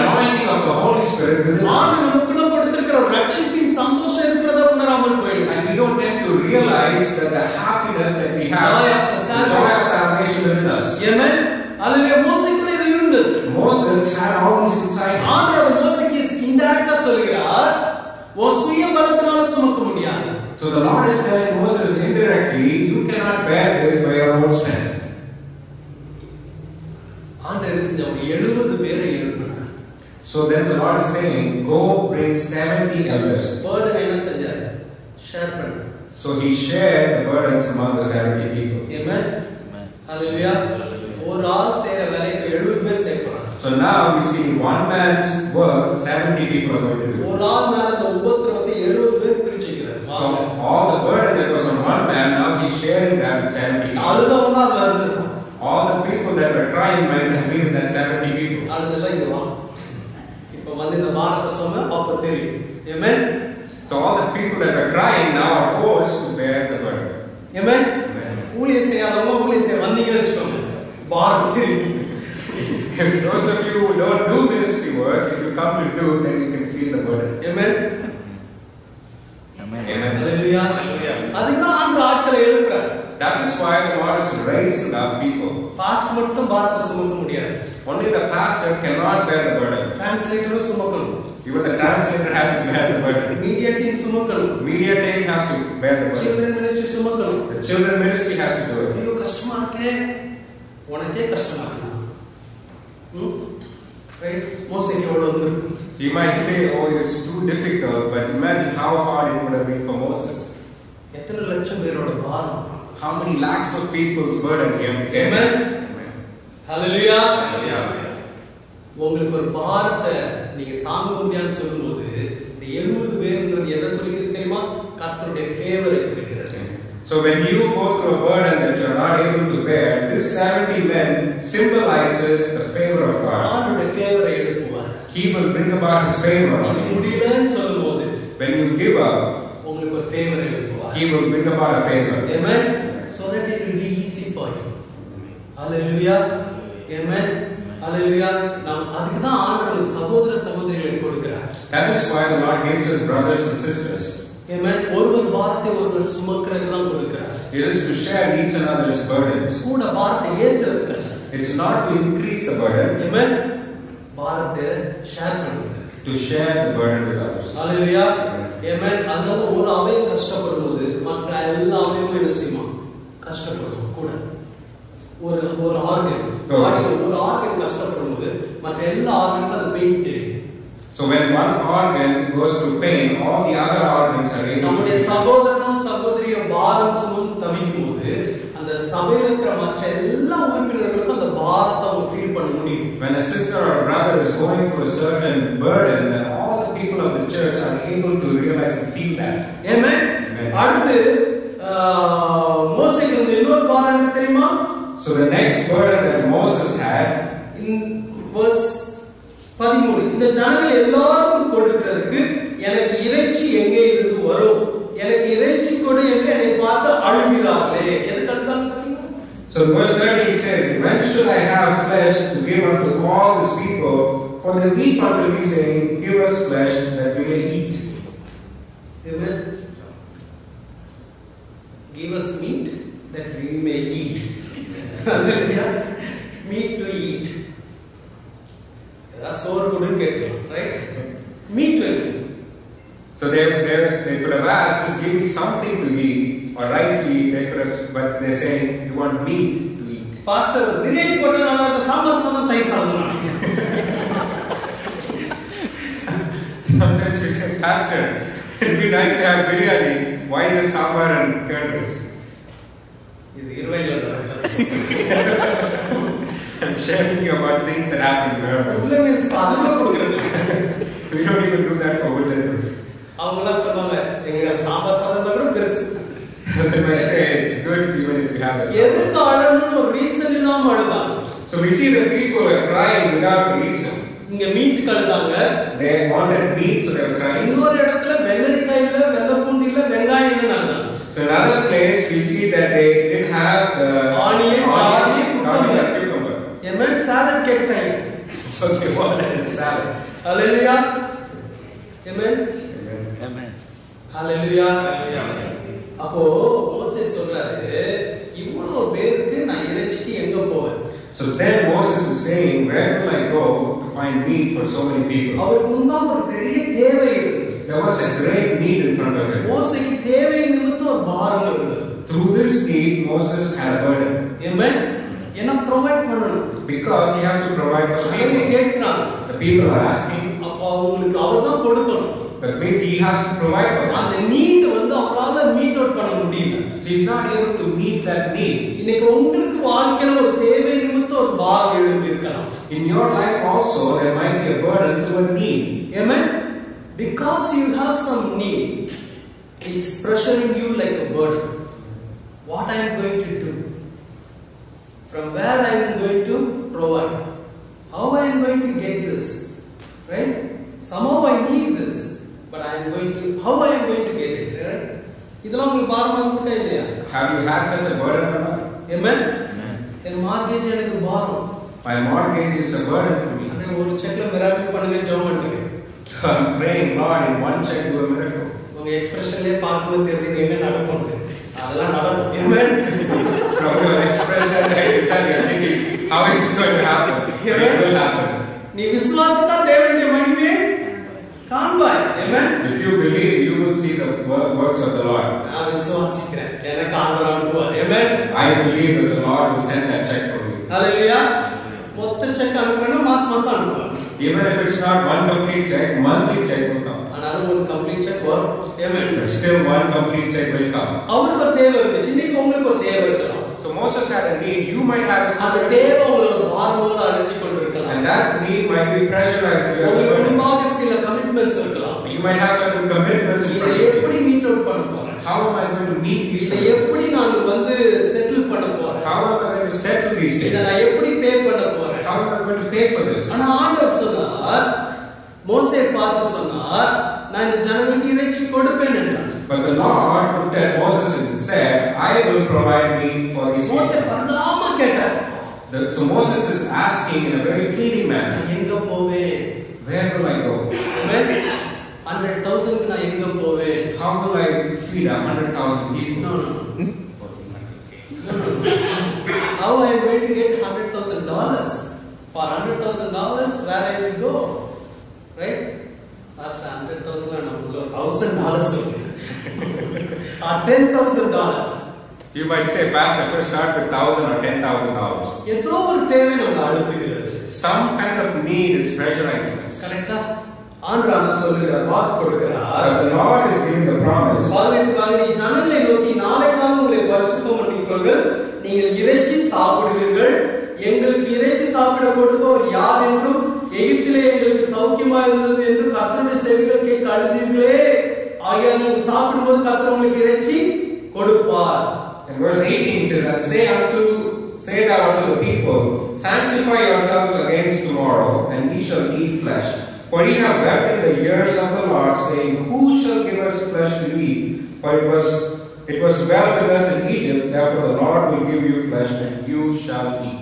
anointing of the Holy Spirit within us. ஆண்டவர் நமக்குள்ள கொடுத்திருக்கிற ரட்சிப்பின் சந்தோஷம் இருக்கிறத உணராமல் போயிடுவோம். And we don't tend to realize that the happiness that we have, the joy of salvation within us. Amen. Hallelujah. மோசேக்குள்ள இது இருந்தது. Moses had all these inside him. ஆண்டவர் மோசேக்கு இன்டைரக்டா சொல்கிறார், உன் சுய பலத்தினால சுமக்க முடியாது. So the Lord is telling Moses indirectly, you cannot bear this by your own strength. ஆண்டவர் செஞ்ச ஒரு 70 பேரை எழுப்பினார். So then the Lord is saying, go bring 70 elders. burden என்ன செஞ்சார்? ஷேர் பண்ணார். So he shared the burdens among the 70 people. Amen. Hallelujah. ஒரு ஆள் செய்யற வேலைக்கு 70 பேர் செய்யறாங்க. So now we see one man's work 70 people are going to do. ஒரு ஆள் மேல அந்த உபத்திரவத்தை 70 பேர் பிரிச்சுக்கிறார். So all the burden that was on one man, now he's sharing that with 70 people. அழுதவங்க அது வருது. All the people that were trying might have been that 70 people. அழுதல இங்க வா. இப்போ வந்து இந்த வார்த்தை சொன்னா அப்ப தெரியும். Amen. So all the people that were trying now are forced to bear the burden. Amen. Amen. ஊழியம் செய்யாதவங்க ஊழியம் செய்ய வந்தீங்கன்னு வச்சுக்கோங்க. வார்த்தை தெரியும். If those of you who don't do ministry work, if you come to do, then you can feel the burden. Amen. Amen. Hallelujah. அதுதான் அந்த ஆட்களை எழுப்புறார். That is why the Lord is raising up people. பாஸ்ட் மட்டும் பாரத்தை சுமக்க முடியாது. Only the pastor cannot bear the burden. டிரான்ஸ்லேட்டரும் சுமக்கணும். Even the translator has to bear the burden. Media team சுமக்கணும். Media team has to bear the burden. Children ministry சுமக்கணும். The children ministry has to do it. ஐயோ கஷ்டமா இருக்கே. உனக்கே கஷ்டமா இருக்கா? ரைட்? மோசேக்கு எவ்வளவு வந்திருக்கு? You might say, oh, it's too difficult, but imagine how hard it would have been for Moses. எத்தனை லட்சம் பேரோட பாரம்? How many lakhs of people's burden he had to carry. Amen. Amen. Hallelujah. Hallelujah. உங்களுக்கு ஒரு பாரத்தை நீங்க தாங்க முடியாதுன்னு சொல்லும்போது இந்த 70 பேர்ன்றது எதை குறிக்குது தெரியுமா? கர்த்தருடைய ஃபேவர் குறிக்கிறது. So when you go through a burden that you are not able to bear, this 70 men symbolizes the favor of God. ஆண்டவருடைய ஃபேவரை எடுத்துவார். He will bring about His favor on you. முடியலன்னு சொல்லும்போது When you give up, உங்களுக்கு ஒரு ஃபேவரை எடுத்துவார். He will bring about a favor. Amen. so that it will be easy for you. Hallelujah. Amen. Hallelujah. நாம் அதுக்கு தான் ஆண்டவர் சகோதர சகோதரிகளை கொடுக்கிறார். That is why the Lord gives us brothers and sisters. Amen. ஒருவர் பாரத்தை ஒருவர் சுமக்கிறது தான் கொடுக்கிறார். It is to share each another's burdens. கூட பாரத்தை ஏத்துறது. It's not to increase the burden. Amen. பாரத்தை ஷேர் பண்ணுவது. To share the burden with others. Hallelujah. Amen. அதனால ஒரு அவை கஷ்டப்படும்போது மற்ற எல்லா அவையும் என்ன செய்யுமா? கஷ்டப்படும் கூட. ஒரு ஆர்கன் ஒரு ஆர்கன் கஷ்டப்படும்போது மற்ற எல்லா ஆர்கனுக்கும் அது பெயின் தெரியும். So when one organ goes to pain, all the other organs are able to. நம்முடைய சகோதரனும் சகோதரியும் பாரம் சுமந்து தவிக்கும்போது அந்த சபையில் இருக்கிற மற்ற எல்லா உறுப்பினர்களுக்கும் அந்த பாரத்தை அவங்க ஃபீல் பண்ண முடியும். When a sister or a brother is going through a certain burden, then all the people of the church are able to realize and feel that. Amen. அடுத்து மோசேக்கு இன்னொரு பாரம் என்ன தெரியுமா? So the next burden that Moses had in verse 13, இந்த ஜனங்கள் எல்லாருக்கும் கொடுக்கிறதுக்கு எனக்கு இறைச்சி எங்கே இருந்து வரும்? எனக்கு இறைச்சி கொடு என்று என்னை பார்த்து அழுகிறார்களே. எதுக்கு அழுதாங்க பாத்தீங்களா? So verse 30 says, when should I have flesh to give unto all these people? For they weep unto me, saying, give us flesh that we may eat. Amen. Give us meat that we may eat. Hallelujah. Meat to eat. That's so good, right? Meat to eat. So they could have asked, just give me something to eat or rice to eat. They could have, but they're saying, you want meat to eat. Pastor, biryani potta nalla irukku, sambar sadam thai sadam. Sometimes you say, Pastor, it'd be nice to have biryani. Why just sambar and curds? I'm sharing you about things that happen wherever. We don't even do that for witnesses. They might say it's good even if you have it. So we see that people are crying without reason. They wanted meat, so they were crying. So in another place, we see that they didn't have the onion and cucumber. Amen. Salad ketkai. So they wanted salad. Hallelujah. Amen. Amen. Hallelujah. அப்போ Moses சொல்றாரு இவ்வளவு பேருக்கு நான் இறைச்சிக்கு எங்க போவேன்? So then Moses is saying, where will I go to find meat for so many people? அவருக்கு முன்னாடி ஒரு பெரிய தேவை இருக்கு. There was a great need in front of him. மோசேக்கு தேவை நிமித்தம் ஒரு பாரம் இருந்தது. Through this need, Moses had a burden. Amen. என்ன ப்ரொவைட் பண்ணணும்? Because he has to provide for people. கேட்கிறாங்க. The people are asking. அப்ப அவங்களுக்கு அவர்தான் கொடுக்கணும். That means he has to provide for them. அந்த நீட் வந்து அவரால மீட் அவுட் பண்ண முடியல. He is not able to meet that need. இன்னைக்கு உங்களுக்கு வாழ்க்கையில ஒரு தேவை நிமித்தம் ஒரு பாரம் எழும்பி இருக்கலாம். In your life also there might be a burden to a need. Amen. Because you have some need, it's pressuring you like a burden. What I am going to do? From where I am going to provide? How I am going to get this? Right? Somehow I need this, but I am going to. How I am going to get it? Right? இதெல்லாம் உங்களுக்கு பாரமா இருக்கா இல்லையா? Have you had such a burden or not? Amen. N mortgage எனக்கு பாரம். My mortgage is a burden for me. அண்ணே ஒரு செக்ல miracle பண்ணுங்க ஜெபம் பண்ணுங்க. So I'm praying, Lord, in one check do a miracle. உங்க எக்ஸ்பிரஷன்லயே பார்க்கும்போது தெரியுது என்ன நடக்கும். அதெல்லாம் நடக்கும். Amen. From your expression, I can tell you thinking, how is this going to happen? It will happen. நீ விசுவாசித்தா தேவனுடைய மகிமையை காண்பாய். Amen. If you believe, you will see the works of the Lord. நான் விசுவாசிக்கிறேன். எனக்கு ஆண்டவர் அனுப்புவார். Amen. I believe that the Lord will send that check for you. Hallelujah. மொத்த செக் அனுப்பணும் மாசம் அனுப்புவார். Even if it's not one complete check, monthly check will come. ஆனாலும் ஒரு கம்ப்ளீட் செக் வரும். Amen. But still one complete check will come. அவருக்கு தேவை இருக்கு. இன்னைக்கு உங்களுக்கு ஒரு தேவை இருக்கலாம். So Moses had a need. You might have a அந்த தேவை உங்களுக்கு பாரமோட அழுத்தி கொண்டிருக்கலாம். And that need might be pressurized to your குடும்பமாக சில கமிட்மெண்ட்ஸ் இருக்கலாம். You might have certain commitments. இதை எப்படி மீட் அவுட் பண்ண போறேன்? How am I going to meet these இதை எப்படி நான் வந்து செட்டில் பண்ண போறேன்? How am I going to settle these things? இதை நான் எப்படி பே பண்ண போறேன்? How am I going to pay for this? ஆனா ஆண்டவர் சொன்னார் மோசே பார்த்து சொன்னார், நான் இந்த ஜனங்களுக்கு இறைச்சி கொடுப்பேன் என்றார். But the Lord looked at Moses and said, I will provide meat for these மோசே people. பரதாம கேட்டார். So Moses is asking in a very pleading manner, நான் எங்க போவேன்? where will I go? 100,000 நான் எங்க போவேன்? How will I feed 100,000 people? No. How I am going to get $100,000? For $100,000, where I will go? Right? That's $100,000 and $1,000. Or $10,000. You might say, Pastor, first start with $1,000 or $10,000. ஏதோ ஒரு தேவை நமக்கு அழுத்துகிறது. Some kind of need is pressurizing us. கரெக்ட்டா? ஆண்டவர் சொல்லுகிறார், வாக்கு கொடுக்கிறார். But the Lord is giving the promise. நீ ஜனங்களை நோக்கி நாளைக்காக உங்களை பரிசுத்தம் பண்ணிக்கொள்ளுங்கள், நீங்கள் இறைச்சி சாப்பிடுவீர்கள், எங்களுக்கு இறைச்சி சாப்பிட கொடுப்பவர் யார் என்றும் எகிப்திலே எங்களுக்கு சௌக்கியமாக இருந்தது என்று கர்த்தருடைய செவிகள் கேட்க அழுதீர்களே, ஆகையால் நீங்கள் சாப்பிடும்போது கர்த்தர் உங்களுக்கு இறைச்சி கொடுப்பார். In verse 18 he says, and say thou unto the people, sanctify yourselves against tomorrow, and ye shall eat flesh. For ye have wept in the ears of the Lord, saying, who shall give us flesh to eat? For it was well with us in Egypt, therefore the Lord will give you flesh, and you shall eat.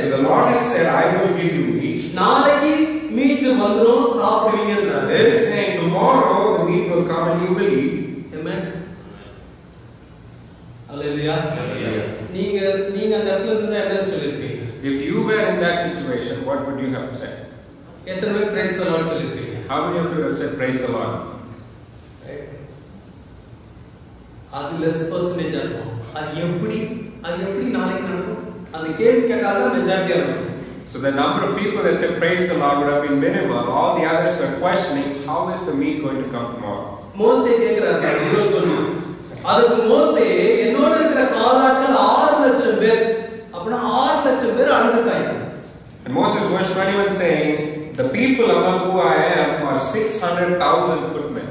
So the Lord has said, I will give you meat. He is saying, tomorrow the meat will come and you will eat. Amen. Hallelujah. If you were in that situation, what would you have said? Praise the Lord. How many of you have said, praise the Lord? Right? அது less percentage இருக்கும். அது எப்படி நாளைக்கு நடக்கும்? அந்த கேள்வி கேட்டாதான் மெஜாரிட்டியா இருக்கும். So the number of people that said praise the Lord would have been minimal. All the others are questioning, how is the meat going to come tomorrow? மோசே கேக்குறாரு 21. அதுக்கு மோசே என்னோட இருக்கிற காலாட்கள் 6 லட்சம் பேர். அப்படினா 6 லட்சம் பேர் அழுதுட்டாங்க. And Moses verse 21 saying, the people among who I am are 600,000 footmen.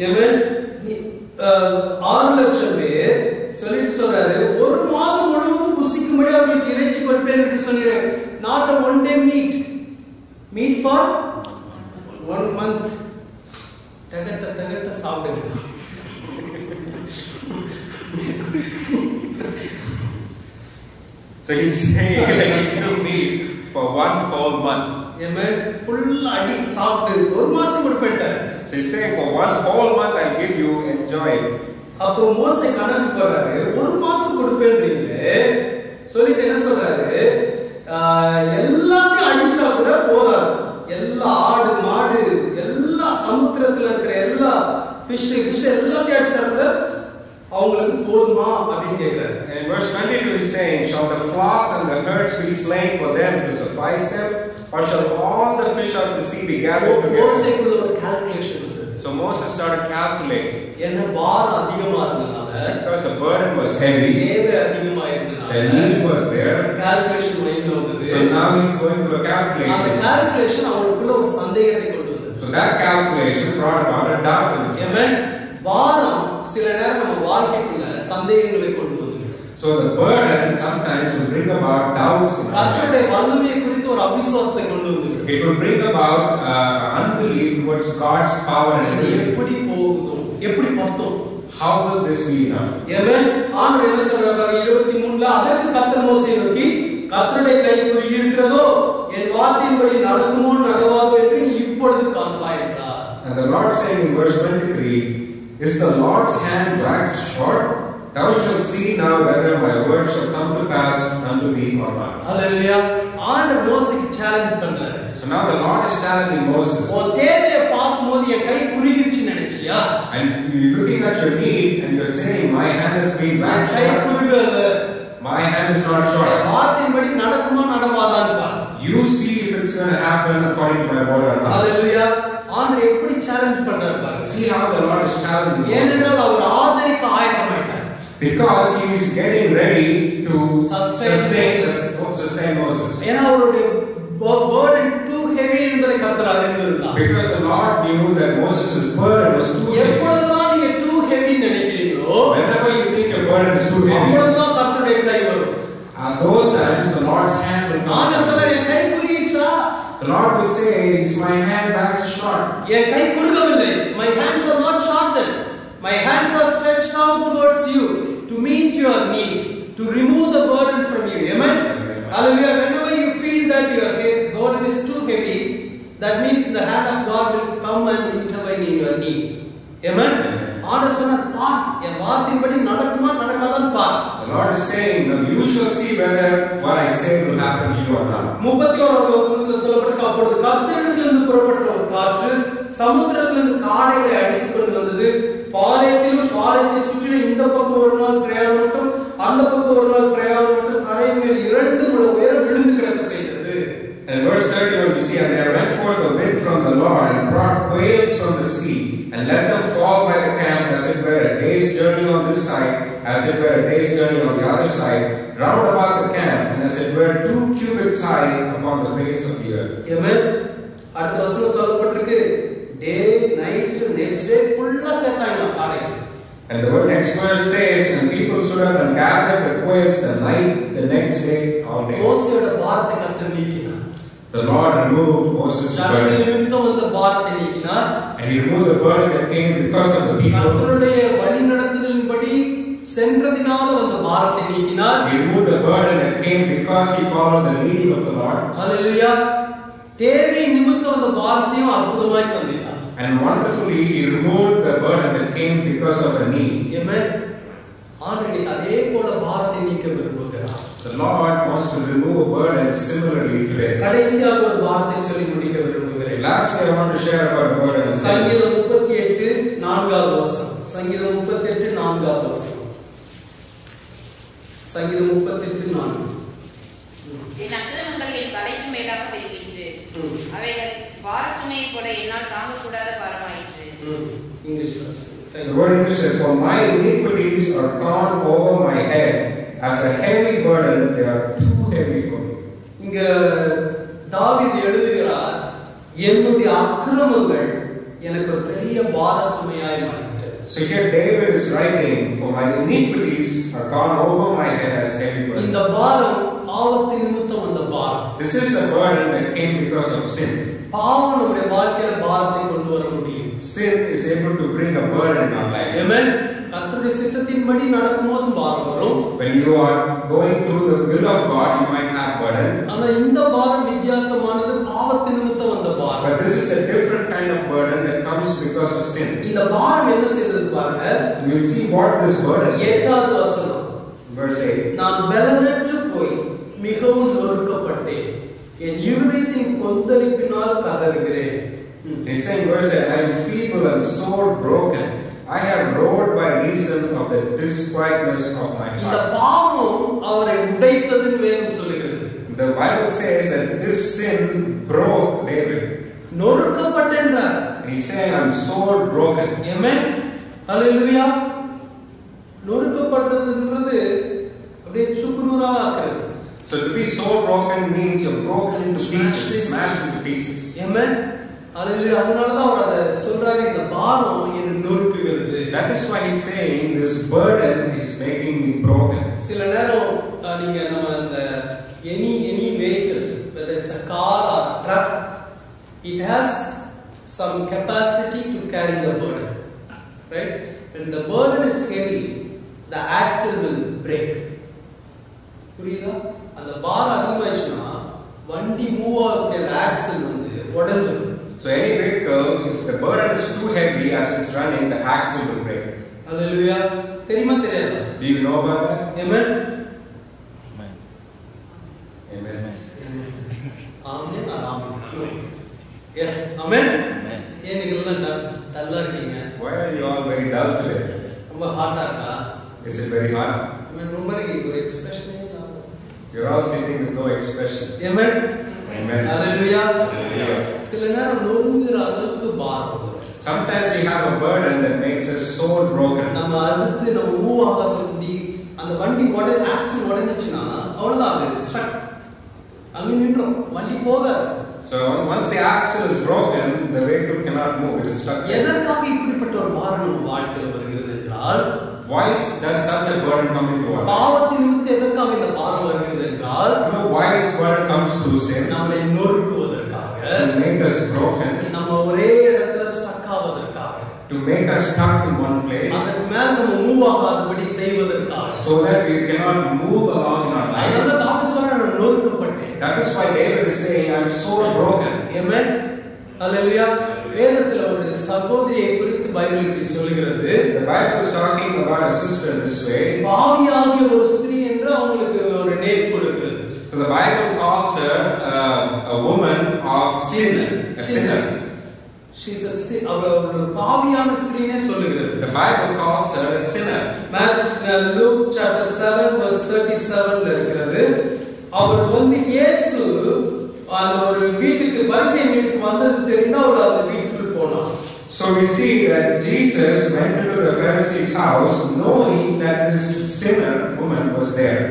Amen. 6 லட்சம் பேர் சொல்றாரு, ஒரு மாதம் முழுவதும் புசிக்கும்படி அவர்களுக்கு இறைச்சி கொடுப்பேன் என்று சொன்னார். Not a one day meat for 1 month. தகட்ட சாப்பிடுங்க. So he's saying that he's still meat for 1 whole month. Amen. Full அடி சாப்பிட்டு ஒரு மாசம் கொடுப்பேன்ட்டார். So he's saying for 1 whole month I'll give you, enjoy it. அப்போ மோசே கணக்கு போறாரு, ஒரு மாசம் கொடுப்பேன்றீங்களே சொல்லிட்டு என்ன சொல்றாரு, எல்லாத்தையும் அடிச்சா கூட போதாது, எல்லா ஆடு மாடு எல்லா சமுத்திரத்துல இருக்கிற எல்லா ஃபிஷ் எல்லாத்தையும் அடிச்சா கூட அவங்களுக்கு போதுமா அப்படின்னு கேக்குறாரு. And verse 22 is saying, shall the flocks and the herds be slain for them to suffice them, or shall all the fish of the sea be gathered together? மோசேக்குள்ள ஒரு கால்குலேஷன் இருந்தது. So Moses started calculating. என்ன பாரம் அதிகமா இருந்தனால, because the burden was heavy, தேவை அதிகமா இருந்தனால, the need was there, calculation மைண்ட்ல வந்தது. So now he's going through a calculation. அந்த கால்குலேஷன் அவருக்குள்ள ஒரு சந்தேகத்தை கொண்டு வந்தது. So that calculation brought about a doubt in his mind. பாரம் சில நேரம் நம்ம வாழ்க்கைக்குள்ள சந்தேகங்களை கொண்டு வருது. So the burden sometimes will bring about doubts in our life. கர்த்தருடைய வல்லமையை குறித்து ஒரு அவிசுவாசத்தை கொண்டு வருது. It will bring about unbelief towards God's power and ability. எப்படி போகுதோ, எப்படி பத்தும்? How will this be enough? Amen. ஆண்டவர் என்ன சொல்றாரு 23ல, அதற்கு கர்த்தர் மோசேயை நோக்கி, கர்த்தருடைய கைக்குள் இருக்கிறதோ என் வார்த்தையின்படி நடக்குமோ நடவாதோ என்று நீ இப்பொழுது காண்பாய் என்றார். And the Lord said in verse 23, is the Lord's hand waxed short? Thou shalt see now whether my word shall come to pass unto thee or not. Hallelujah. ஆண்டவர் மோசேக்கு சேலஞ்ச் பண்றாரு. So now the Lord is challenging Moses. உன் தேவையை பார்க்கும்போது என் கை குறுகிருச்சுன்னு நினைச்சியா? And you're looking at your need and you're saying, my hand has been waxed short. My hand is not short. வார்த்தையின்படி நடக்குமா நடவாதான்னு பாரு. You see if it's going to happen according to my word or not. Hallelujah. ஆண்டவர் எப்படி challenge பண்றாரு பாரு. See how the Lord is challenging Moses. ஏனென்றால் அவர் ஆதரிக்க ஆயத்தமாயிட்டார். Because he is getting ready to sustain Moses. ஏன்னா அவருடைய burden too heavy என்பதை கர்த்தர் அறிந்திருந்தார். Because the Lord knew that Moses' burden was too heavy. எப்பொழுதெல்லாம் நீங்க too heavy நினைக்கிறீங்களோ, whenever you think your burden is too heavy, அப்பொழுதுதான் கர்த்தருடைய கை வரும். at those times the Lord's hand will come. ஆண்டவர் சொல்றாரு, என் கை குறுகிடுச்சா? The Lord will say, "Is my hand waxed short?" N guy குறுகவில்லை. My hands are not shortened. My hands are stretched out towards you to meet your needs, to remove the burden from you. Amen. Hallelujah. Whenever you feel that your burden is too heavy, that means the hand of God will come and intervene in your need. Amen. ஆண்டவர் சொன்னார், பார், என் வார்த்தையின்படி நடக்குமா நடக்காதான்னு பார். The Lord is saying, "Now you shall see whether what I say will happen to you or not." 31வது வசனத்தில் சொல்லப்பட்டிருக்கு, அப்பொழுது கர்த்தரிடத்திலிருந்து புறப்பட்ட ஒரு காற்று சமுத்திரத்திலிருந்து காடைகளை அடித்துக் கொண்டு வந்தது. பாளையத்திலும் பாளையத்தை சுற்றின இந்த பக்கம் ஒரு நாள் பிரயாணம் மட்டும் அந்த பக்கம் ஒரு நாள் பிரயாணம் மட்டும் தரையின் மேல் 2 முழ உயரம் விழுந்து கிடக்க செய்தது. And verse 31 we see, "And there went forth a wind from the Lord and brought quails from the sea, and let them fall by the camp as it were a day's journey on this side, as it were a day's journey on the other side, round about the camp, and as it were 2 cubits high upon the face of the earth." Amen. அடுத்த வசனம் சொல்லப்பட்டிருக்கு, day night next day ஃபுல்லா set ஆயிடும் காடைகள். And the next verse says, "And people stood up and gathered the quails the night, the next day, all day." மோசேயோட பாரத்தை கர்த்தர் நீக்கினார். The Lord removed Moses' ஜனங்கள் burden, நிமித்தம் அந்த பாரத்தை நீக்கினார். and He removed the burden that came because of the people. கர்த்தருடைய வழிநடத்துதலின்படி சென்றதினால அந்த பாரத்தை நீக்கினார். He removed the burden that came because He followed the leading of the Lord. ஹalleluya. தேவை நிமித்தம் அந்த பாரத்தையும் அற்புதமாய் சந்தித்தார். And wonderfully, He removed the burden that came because of the need. Amen. ஆண்டவர் அதே போல பாரத்தை நீக்க விரும்புகிறார். The Lord wants to remove a burden similarly today. கடைசியாக ஒரு வார்த்தை சொல்லி முடிக்க விரும்புகிறேன். Lastly, I want to share about a burden. சங்கீதம் 38 4வது வசனம். சங்கீதம் 38 4வது வசனம். சங்கீதம் 38 4. என் அக்கிரமங்கள் என் தலைக்கு மேலாக பெருகிற்று. அவைகள் பாரச்சுமையை போல என்னால் தாங்கக்கூடாத பாரமாயிற்று. English version. The word English says, "For my iniquities are gone over my head, as a heavy burden, they are too heavy for me." இங்க தாவீது எழுதுகிறார், என்னுடைய அக்கிரமங்கள் எனக்கு பெரிய பார சுமையாய் மாறிவிட்டது. So here David is writing, "For my iniquities are gone over my head as heavy burden." இந்த பாரம் பாவத்தின் நிமித்தம் வந்த பாரம். This is a burden that came because of sin. பாவம் நம்முடைய வாழ்க்கையில பாரத்தை கொண்டு வர முடியும். Sin is able to bring a burden in our life. Amen. கர்த்தருடைய சித்தத்தின்படி நடக்கும்போது பாரம் வரும். When you are going through the will of God, you might have burden. ஆனா இந்த பாரம் வித்தியாசமானது, பாவத்தின் நிமித்தம் வந்த பாரம். But this is a different kind of burden that comes because of sin. இந்த பாரம் என்ன செய்தது பாருங்க. We'll see what this burden is. 8வது வசனம். Verse 8. நான் பலனற்று போய் மிகவும் நொறுக்கப்பட்டேன், என் இருதயத்தின் கொந்தளிப்பினால் கதறுகிறேன். He's saying, verse 8, "I am feeble and sore broken. I have roared by reason of the disquietness of my இந்த heart." பாவம் அவரை உடைத்ததுன்னு வேதம் சொல்லுகிறது. The Bible says that this sin broke David. நொறுக்கப்பட்டேன்றார். And he's saying, "I'm sore broken." Amen. Hallelujah. நொறுக்கப்படுறதுன்றது அப்படியே சுக்குநூறா ஆக்குறது. So to be sore broken means you're broken into pieces, smashed into pieces. Amen. Hallelujah. அதனாலதான் அவர் அதை சொல்றாரு, இந்த பாரம் என்னை நொறுக்குகிறது. That is why he's saying this burden is making me broken. சில நேரம் நீங்க நம்ம அந்த any vehicles, whether it's a car or a truck, it has some capacity to carry the burden, right? When the burden is heavy, the axle will break. புரியுதா? அந்த பாரம் அதிகமாயிடுச்சுன்னா வண்டி move ஆகுற axle வந்து உடைஞ்சிடும். So any vehicle, if the burden is too heavy as it's running, the axle will break. Hallelujah. தெரியுமா தெரியாதா? Do you know about that? Amen. Amen. Amen. Amen. Yes. Amen. ஏன் நீங்க எல்லாம் டல்லா இருக்கீங்க? Why are you all very dull today? ரொம்ப ஹார்ட்டா இருக்கா? Is it very hard? ரொம்ப ஒரு எக்ஸ்பிரஷனே இல்ல. You're all sitting with no expression. Amen. Amen. Hallelujah. Hallelujah. சில நேரம் நொறுங்குற அளவுக்கு பாரம் வரும். Sometimes you have a burden that makes us so broken. நம்ம அடுத்து நம்ம மூவ் ஆகாதபடி அந்த வண்டி ஆக்சில் உடைஞ்சிச்சுன்னா அவ்வளவுதான், அது ஸ்ட்ரக், அங்க நின்றோம், வண்டி போகாது. So once the axle is broken, the vehicle cannot move. It is stuck. எதற்காக இப்படிப்பட்ட ஒரு பாரம் நம்ம வாழ்க்கையில் வருகிறது என்றால், Why does such a burden come into our life? பாவத்தின் நிமித்தம் எதற்காக இந்த பாரம் வருகிறது என்றால், You know why this burden comes through sin? நம்மை நொறுக்குவதற்காக. to make us broken, நம்ம ஒரே இடத்துல stuck ஆவதற்காக, to make us stuck in one place, அதுக்கு மேல நம்ம மூவ் ஆகாதபடி செய்வதற்காக. so that we cannot move along in our life. அதனால தாவீது சொல்றார், நான் நொறுக்கப்பட்டேன். That is why David is saying, I am so broken. Amen. Hallelujah. வேதத்துல ஒரு சகோதரியை குறித்து பைபிள் இப்படி சொல்கிறது. The Bible is talking about a sister this way. பாவியாகிய ஒரு ஸ்திரீ என்று அவங்களுக்கு ஒரு நேம் கொடுக்கிறது. So the Bible calls her a woman of sin, a sinner. She's a அவள் ஒரு பாவியான ஸ்திரீனே சொல்லுகிறது. The Bible calls her a sinner. Luke chapter 7 verse 37 ல இருக்கிறது. அவர் வந்து இயேசு அந்த ஒரு வீட்டுக்கு பரிசேயன் வீட்டுக்கு வந்தது தெரிந்தா அவர் அந்த வீட்டுக்குள் போனார். So we see that Jesus went into the Pharisee's house knowing that this sinner woman was there.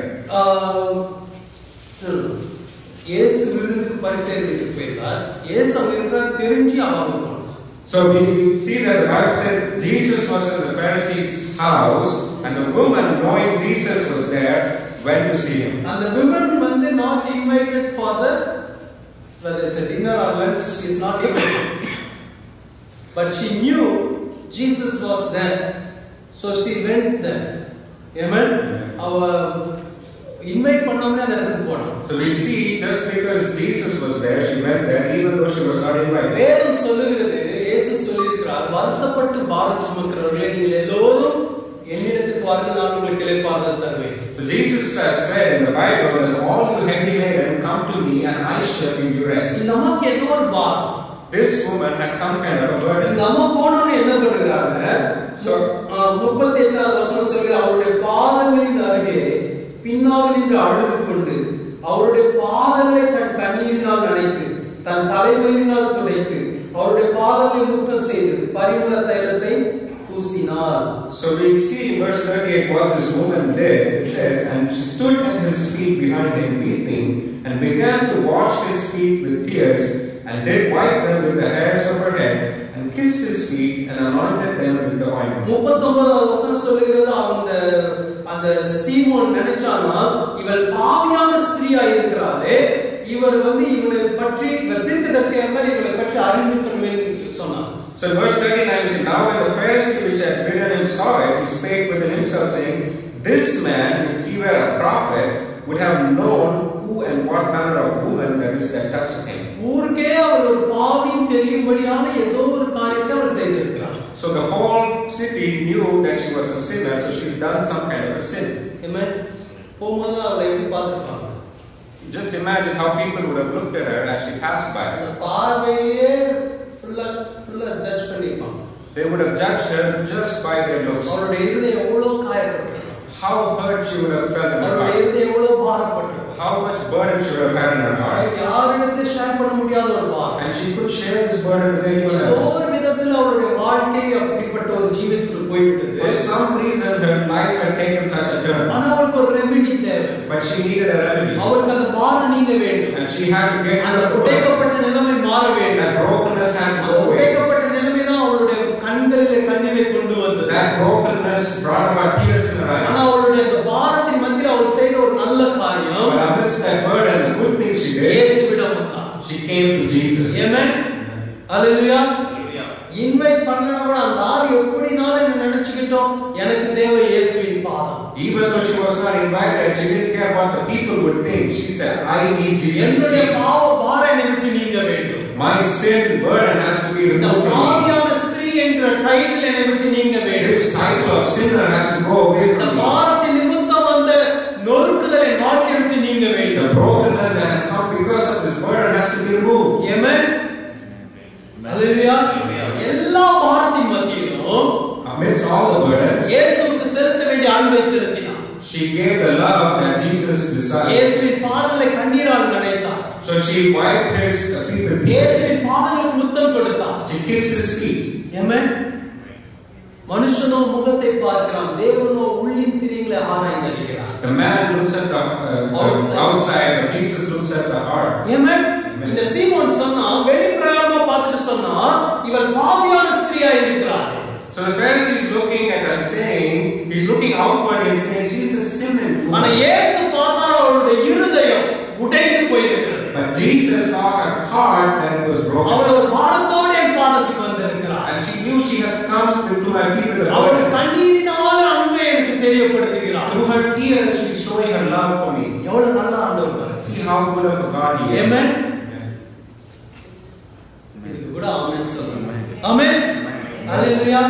இயேசு விருந்துக்கு பரிசேயன் வீட்டுக்கு போனார். இயேசு அங்க தெரிஞ்சு அவங்க போனார். So we see that the Bible says Jesus was in the Pharisee's house and the woman knowing Jesus was there went to see him. And the woman வந்து not invited for the whether it's a dinner or lunch, she is not invited. But she knew Jesus was there, so she went there. Amen. Our invite பண்ணாமலே அந்த இடத்துக்கு போனா. So we see just because Jesus was there, she went there even though she was not invited. வேதம் சொல்லுகிறது, இயேசு சொல்லியிருக்கிறார், வருத்தப்பட்டு பாரம் சுமக்கிறவர்களே நீங்கள் எல்லோரும் என்னிடத்துக்கு வாருங்கள், நான் உங்களுக்கு இளைப்பாறுதல் தருவேன். So Jesus has said in the Bible that all you heavy laden come to me and I shall give you rest. இந்த அம்மாக்கு ஏதோ ஒரு பாரம். This woman had some kind of a burden. இந்த அம்மா போனோன்னு என்ன பண்ணுகிறாங்க? 38வது வசனம் சொல்கிறது, அவருடைய பாதங்களின் அருகே பின்னால் நின்று அழுது கொண்டு அவருடைய பாதங்களை தன் கண்ணீரினால் நனைத்து தன் தலைமையினால் துடைத்து அவருடைய பாதங்களை முத்தம் செய்து பரிமள தைலத்தை பூசினார். So we see in verse 38 what this woman did. It says, and she stood at his feet behind him weeping and began to wash his feet with tears and did wipe them with the hairs of her head and kissed his feet and anointed them with the ointment. 39வது வசனம் சொல்கிறது, அந்த சீமோன் நினைச்சானா இவள் பாவியான ஸ்திரீயா இருக்கிறாளே, இவர் வந்து இவளை பற்றி தீர்க்கதரிசியா இருந்தால் இவளை பற்றி அறிந்திருக்கணும்னு சொன்னார். So in verse 39 we see, now when the Pharisee which had bidden him saw it, he spake within himself saying, this man, if he were a prophet, would have known who and what manner of woman that is that touched him. ஊருக்கே அவர் ஒரு பாவின்னு தெரியும்படியான ஏதோ ஒரு காரியத்தை அவர் செய்திருக்கிறார். So the whole city knew that she was a sinner, so she's done some kind of a sin. Amen. போகும்போது அவளை எப்படி பார்த்துருப்பாங்க? Just imagine how people would have looked at her as she passed by. அந்த பார்வையே ஃபுல்லா judge பண்ணிருப்பாங்க. They would have judged her just by their looks. அவருடைய இருதயம் எவ்வளவு காயப்பட்டிருக்கும். How hurt she would have felt in her அவருடைய heart. இருதயம் எவ்வளவு பாரப்பட்டிருக்கும். How much burden she would have had in her heart. யாரிடத்தில் ஷேர் பண்ண முடியாத ஒரு பாரம். And she could share this burden with anyone else. ஒவ்வொரு விதத்தில் அவருடைய வாழ்க்கை அப்படிப்பட்ட ஒரு ஜீவிதத்துக்குள் போய்விட்டது. For some reason her life had taken such a turn. ஆனா அவளுக்கு ஒரு ரெமெடி தேவை. But she needed a remedy. அவளுக்கு அந்த பாரம் நீங்க வேண்டும். And she had to get அந்த உடைக்கப்பட்ட நிலைமை மாற வேண்டும். That brokenness had to go away. உடைக்கப்பட்ட நிலைமை தான் அவளுடைய கண்களிலே கண்ணீரை கொண்டு வந்தது. That brokenness brought about tears in her eyes. ஆனா அவளுடைய அந்த பாரத்தின் மத்தியில் அவள் செய்த ஒரு நல்ல காரியம். But amidst that burden, the good thing she did, இயேசுவிடம் வந்தாள். she came to Jesus. Amen. Hallelujah. Invite பண்ணனா கூட அந்த ஆள் எப்படினாலும் என்ன நினைச்சுக்கிட்டோம், எனக்கு தேவை இயேசுவின் பாதம். Even though she was not invited, she didn't care what the people would think. She said, I need Jesus. என்னுடைய பாவ பாரம் என்னை விட்டு நீங்க வேண்டும். My sin burden has to be removed from me. பாவியான ஸ்திரீ என்ற டைட்டில் என்னை விட்டு நீங்க வேண்டும். This title of sinner has to go away இந்த from me. பாரத்தின் நிமித்தம் வந்த நொறுக்குதலை வாழ்க்கை விட்டு நீங்க வேண்டும். The brokenness that has come because of this burden has to be removed. Amen. Hallelujah. எல்லா பாரத்தின் மத்தியிலும் Amidst all the burdens, இயேசுவுக்கு செலுத்த வேண்டிய அன்பை செலுத்தினார். she gave the love that Jesus desired. இயேசுவின் பாதங்களை கண்ணீரால் நனைத்தார். So she wiped his feet with tears. இயேசுவின் பாதங்களுக்கு முத்தம் கொடுத்தார். She kissed his feet. Amen. மனுஷனோ முகத்தை பார்க்கிறான், தேவனோ உள்ளின் திரியங்களை ஆராய்ந்து அறிகிறார். The man looks at the outside, but Jesus looks at the heart. Amen. இந்த சீமோன் சொன்னா வெளிப்பிரகாரமா பார்த்துட்டு சொன்னா இவள் பாவியான ஸ்திரீயா இருக்கிறாள். So the Pharisee is looking at her saying, he's looking outwardly and saying, Jesus is sinning. ஆனா இயேசு பார்த்தார், அவருடைய இருதயம் உடைந்து போயிருக்கிறது. But Jesus saw her heart that it was broken. அவர் ஒரு பாரத்தோடு என் பாதத்துக்கு வந்திருக்கிறார். And she knew she has come to my feet with a our burden. கண்ணீரினால அன்பை எனக்கு தெரியப்படுத்துகிறார். Through her tears, she is showing her love for me. எவ்வளவு நல்ல ஆண்டவர் பாருங்க. See how good of a God He is. Amen. இதுக்கு கூட ஆமென் சொல்லுங்க. ஆமென். ஹalleluya.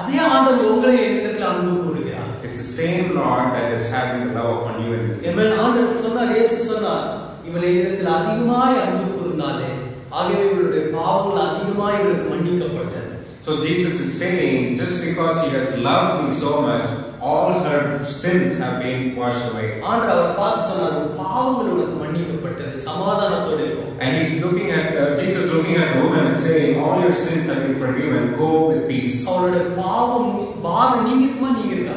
அதே ஆண்டவர் உங்களை என்னிடத்தில் அன்பு கூறுகிறார். It's the same Lord that is having the love upon you and me. Amen. ஆண்டவர் சொன்னார், இயேசு சொன்னார், இவளை என்னிடத்தில் அதிகமாய் அன்பு கூர்ந்தாலே ஆகவே இவளுடைய பாவங்கள் அதிகமாய் இவளுக்கு மன்னிக்கப்பட்டது. So Jesus is saying, just because she has loved me so much, all her sins have been washed away. ஆண்டவர் அவரை பார்த்து சொன்னார், பாவங்கள் உனக்கு மன்னிக்கப்பட்டது, சமாதானத்தோடு இரு. And he's looking at Jesus looking at the woman and saying, all your sins have been forgiven, go with peace. அவளுடைய பாவம் நீங்குமா நீங்கிருக்கா?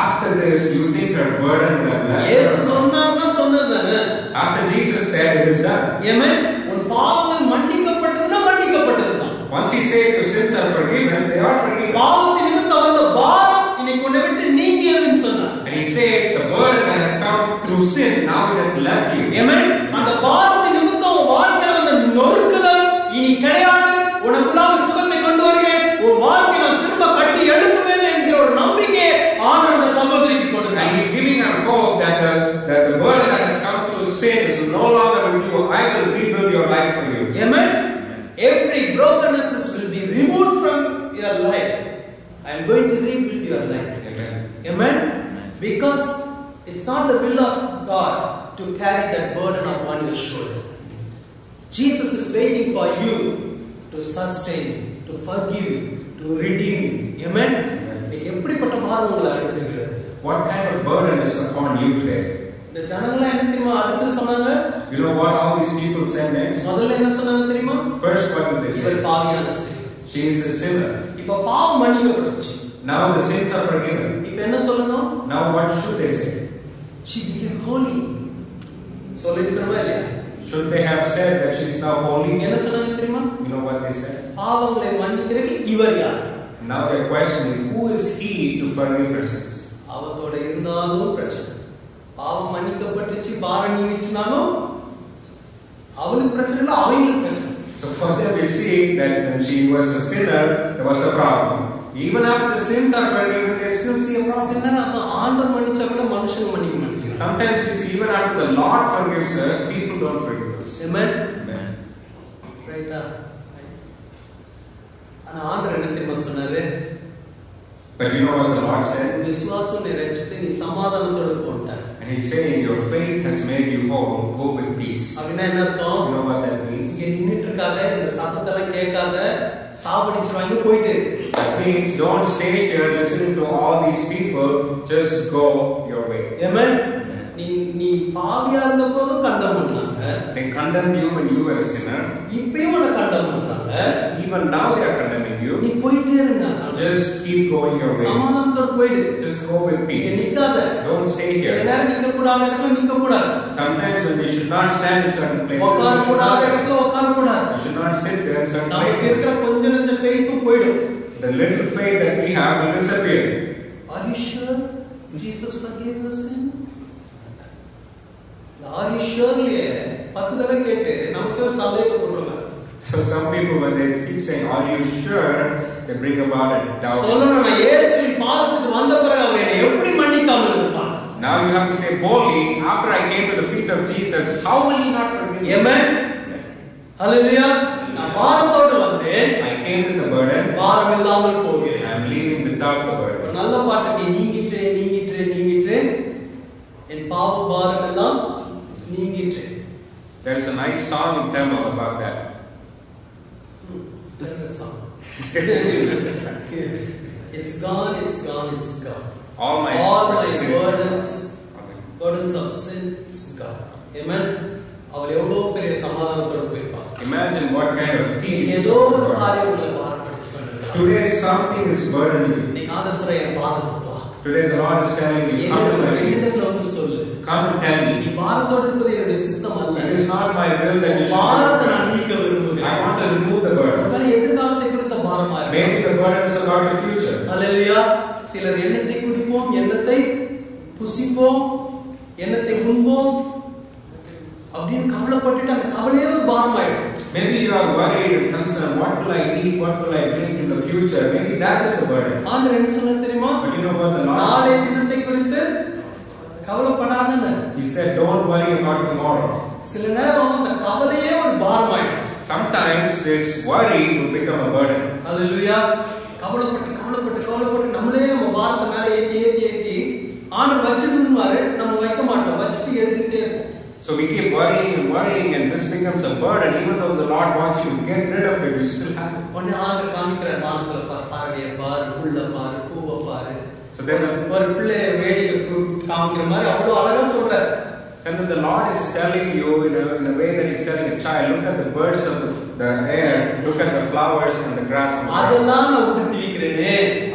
After this, you think her burden would have left இயேசு her? சொன்னார்னா சொன்னதானே. After Jesus said it is done. Amen. உன் பாவங்கள் மன்னிக்கப்பட்டதுனா மன்னிக்கப்பட்டதுதான். Once he says your sins are forgiven, they are forgiven. பாவத்தின் நிமித்தம் வந்த பாரம் இன்னைக்கு உன்னை விட்டு நீங்கியதுன்னு சொன்னார். And he says the burden that has come through sin, now it has left you. Amen. அந்த பாவத்தின் நிமித்தம் உன் வாழ்க்கையில வந்த நொறுக்குதல் இனி கிடையாது. உனக்குள்ளாக சுகத்தை கொண்டு வருகிறேன். உன் வாழ்க்கையை நான் திரும்ப கட்டி எழுப்புவேன் என்கிற ஒரு நம்பிக்கை ஆண்டவர் அந்த சகோதரிக்கு கொடுத்தார். And he's giving her hope that the burden that has come through sin is no longer with you. I will rebuild your life for you. Amen. Every brokenness will be removed from your life. I am going to rebuild your life. Amen. Amen. Because it's not the will of God to carry that burden upon your shoulder. Jesus is waiting for you to sustain, to forgive, to redeem. Amen. எப்படிப்பட்ட பாரம் உங்களை அழுத்துகிறது? What kind of burden is upon you today? இந்த ஜனங்கள என்ன தெரியுமா அடுத்து சொன்னாங்க? You know what all these people said next? முதல்ல என்ன சொன்னாங்க தெரியுமா? First, what did they say? இவள் பாவியான ஸ்திரீ. She is a sinner. இப்ப பாவம் மன்னிக்கப்பட்டுச்சு. Now the sins are forgiven. இப்ப என்ன சொல்லணும்? Now what should they say? She became holy. சொல்லிருக்கணுமா இல்லையா? Should they have said that she is now holy? என்ன சொன்னாங்க தெரியுமா? You know what they said? பாவங்களை மன்னிக்கிறதுக்கு இவர் யார்? Now they're questioning, who is he to forgive her sins? அவத்தோட இருந்தாலும் பிரச்சனை. பாவம் மன்னிக்கப்பட்டுச்சு, பாரம் நீங்கிச்சுனாலும் அவளுக்கு பிரச்சனை இல்ல, அவங்களுக்கு பிரச்சனை. So further we see that when she was a sinner, there was a problem. Even after the sins are forgiven, they still see a problem. சின்னனா ஆண்டவர் மன்னிச்சா கூட மனுஷங்க மன்னிக்க மாட்டேங்கிறாங்க. Sometimes we see even after the Lord forgives us, people don't forgive us. Amen. Amen. ரைட்டா? ஆனா ஆண்டவர் என்ன தெரியுமா சொன்னாரு? But you know what the Lord said? விசுவாசம் நிறைவேற்றி நீ சமாதானத்தோட போன்ட்டார். And He's saying, your faith has made you whole. Go with peace. அப்படின்னா என்ன அர்த்தம்? You know what that means? இங்க நின்னுட்டு இருக்காத, இந்த சத்தத்தெல்லாம் கேட்காத, சாவடிச்சு வாங்கி போயிட்டு. That means don't stay here listening to all these people. Just go your way. Amen. நீ பாவியா இருந்த போது கண்டம் பண்ணாங்க. They condemned you when you were a sinner. இப்பயும் உன்னை கண்டம் பண்றாங்க. Even now they are condemning you. நீ போயிட்டே இருங்க. Just keep going your way. சமாதானத்தோட போயிடு. Just go with peace. நிக்காத. Don't stay here. எல்லாரும் நிக்க கூடாத இடத்துல நிக்க கூடாது. Sometimes when we should not stand in certain places, உட்கார கூடாத இடத்துல உட்கார கூடாது. we should not sit there in certain நமக்கு places. இருக்கிற கொஞ்ச நெஞ்ச ஃபெய்த்தும் போயிடும். The little faith that we have will disappear. Are you sure Jesus forgave us? Are you surely? பத்து தடவை கேட்டு நமக்கு ஒரு சந்தேகம் கொண்டுறாங்க. So some people when they keep saying, "Are you sure?" they bring about a doubt. சொல்லணும் நான் இயேசுவின் பாதத்துக்கு வந்த பிறகு அவர் என்னை எப்படி மன்னிக்காமல் இருப்பார்? Now you have to say boldly, after I came to the feet of Jesus, how will He not forgive me? Amen. Hallelujah. நான் பாரத்தோடு வந்தேன். I came with the burden. பாரம் இல்லாமல் போகிறேன். I am leaving without the burden. ஒரு நல்ல பாட்டு நீங்கிட்டே என் பாவ பாரம் எல்லாம் நீங்கிட்டே. There is a nice song in Tamil about that. It's gone, it's gone, it's gone. All my burdens of sin is gone. Amen. அவள் எவ்வளவு பெரிய சமாதானத்தோட போயிருப்பாள். Imagine what kind of peace. ஏதோ ஒரு காரியம் உங்களை பாரப்படுத்தி கொண்டிருக்கிறது. Today something is burdening you. நீ ஆண்டவரே என் பாதத்துக்கு வா. Today the Lord is telling you, come to me. என்னிடத்துல வந்து சொல்லு. Come and tell நீ me. பாரத்தோட இருப்பது என்னுடைய சித்தம் அல்ல. It is not my will that you should. பாரத்தை நான் நீக்க விரும்புகிறேன். I want to remove the burdens. ஒருவேளை எதிர்காலத்தை குறித்த பாரமா இருக்கும். Maybe the burden is about your future. அல்லேலூயா. சிலர் எண்ணத்தை குடிப்போம், எண்ணத்தை புசிப்போம், எண்ணத்தை உண்போம். அப்படின்னு கவலைப்பட்டுட்டு அந்த கவலையே ஒரு பாரமாயிடும். Maybe you are worried and concerned, what will I eat, what will I drink in the future? Maybe that is the burden. ஆண்டவர் என்ன சொன்னார் தெரியுமா? But you know what the Lord நாளை தினத்தை குறித்து கவலைப்படாதன்னு. He said, don't worry about tomorrow. சில நேரம் அந்த கவலையே ஒரு பாரமாயிடும். Sometimes this worry will become a burden. ஹalleluya. கவலைப்பட்டு நம்மளே நம்ம பாரத்தை மேல ஏத்தி ஆண்டவர் வச்சிருந்தாரு, நம்ம வைக்க மாட்டோம், வச்சிட்டு எடுத்துட்டே இருப்போம். So we keep worrying and this becomes a burden. Even though the Lord wants you to get rid of it, you still have it. ஒண்ணு ஆண்டவர் காமிக்கிற வானத்துல பாருடைய பாரு, புல்ல பாரு, பூவை பாரு. So then ஒரு பிள்ளை வேடிக்கை காமிக்கிற மாதிரி அவ்வளவு அழகா சொல்றாரு. And then the Lord is telling you in a way that He's telling a child, look at the birds of the air, look at the flowers and the grass. அதெல்லாம் நான் உடுத்தி வைக்கிறேனே.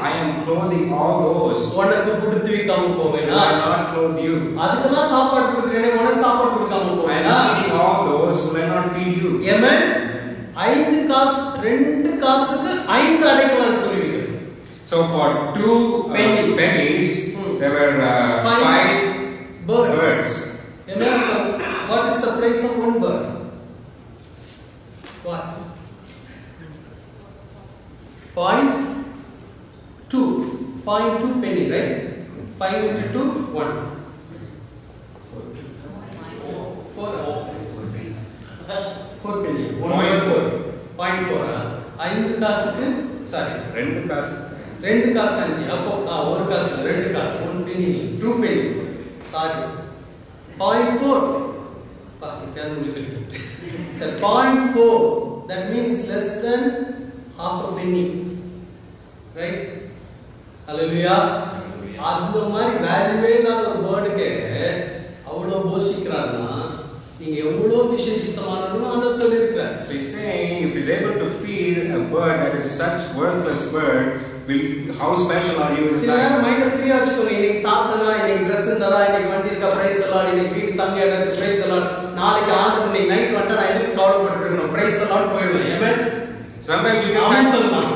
I am clothing all those. உனக்கு உடுத்தி வைக்காம போவேனா? I will not clothe you. அதுக்கெல்லாம் சாப்பாடு கொடுக்கிறேனே, உனக்கு சாப்பாடு கொடுக்காம I போவேனா? am feeding all those, will I not feed you? Amen. 5 காசு 2 காசுக்கு 5 அடைக்கலம் குருவிகள். So for 2 pennies, there were 5 birds. Amen. What is the price of one bird? What? 0.2 penny, right? 5 into 2, 1. 4 penny. 1.4. 0.4. 5 காசுக்கு sorry. 2 காசு. 2 காசு 5. அப்போ 1 காசு 2 காசு 1 penny, 2 penny. Sorry. 0.4. So 0.4. That means less than half a penny. Right? Hallelujah. அந்த மாதிரி வேல்யூவே இல்லாத ஒரு பேர்டுக்கு அவ்வளோ போஷிக்கிறாருன்னா நீங்க எவ்வளோ விசேஷித்தமானதுன்னு அந்த சொல்லியிருக்கிறார். So he's saying if he's able to feed a bird that is such worthless bird, how special are you in his eyes? Mind ஃப்ரீயா வச்சுக்கோங்க. இன்னைக்கு சாப்பிட்டனா, இன்னைக்கு ட்ரெஸ் இருந்தா, இன்னைக்கு வண்டிக்கு பிரைஸ் எல்லாம், இன்னைக்கு வீட்டு தங்க இடத்துக்கு பிரைஸ் எல்லாம், நாளைக்கு ஆண்டவர் இன்னைக்கு நைட் வந்துட்டா நான் எதுக்கு கவலைப்பட்டு இருக்கணும், பிரைஸ் எல்லாம் போயிடுவேன். ஆமென். Sometimes you ஆமென் just சொல்லலாம்.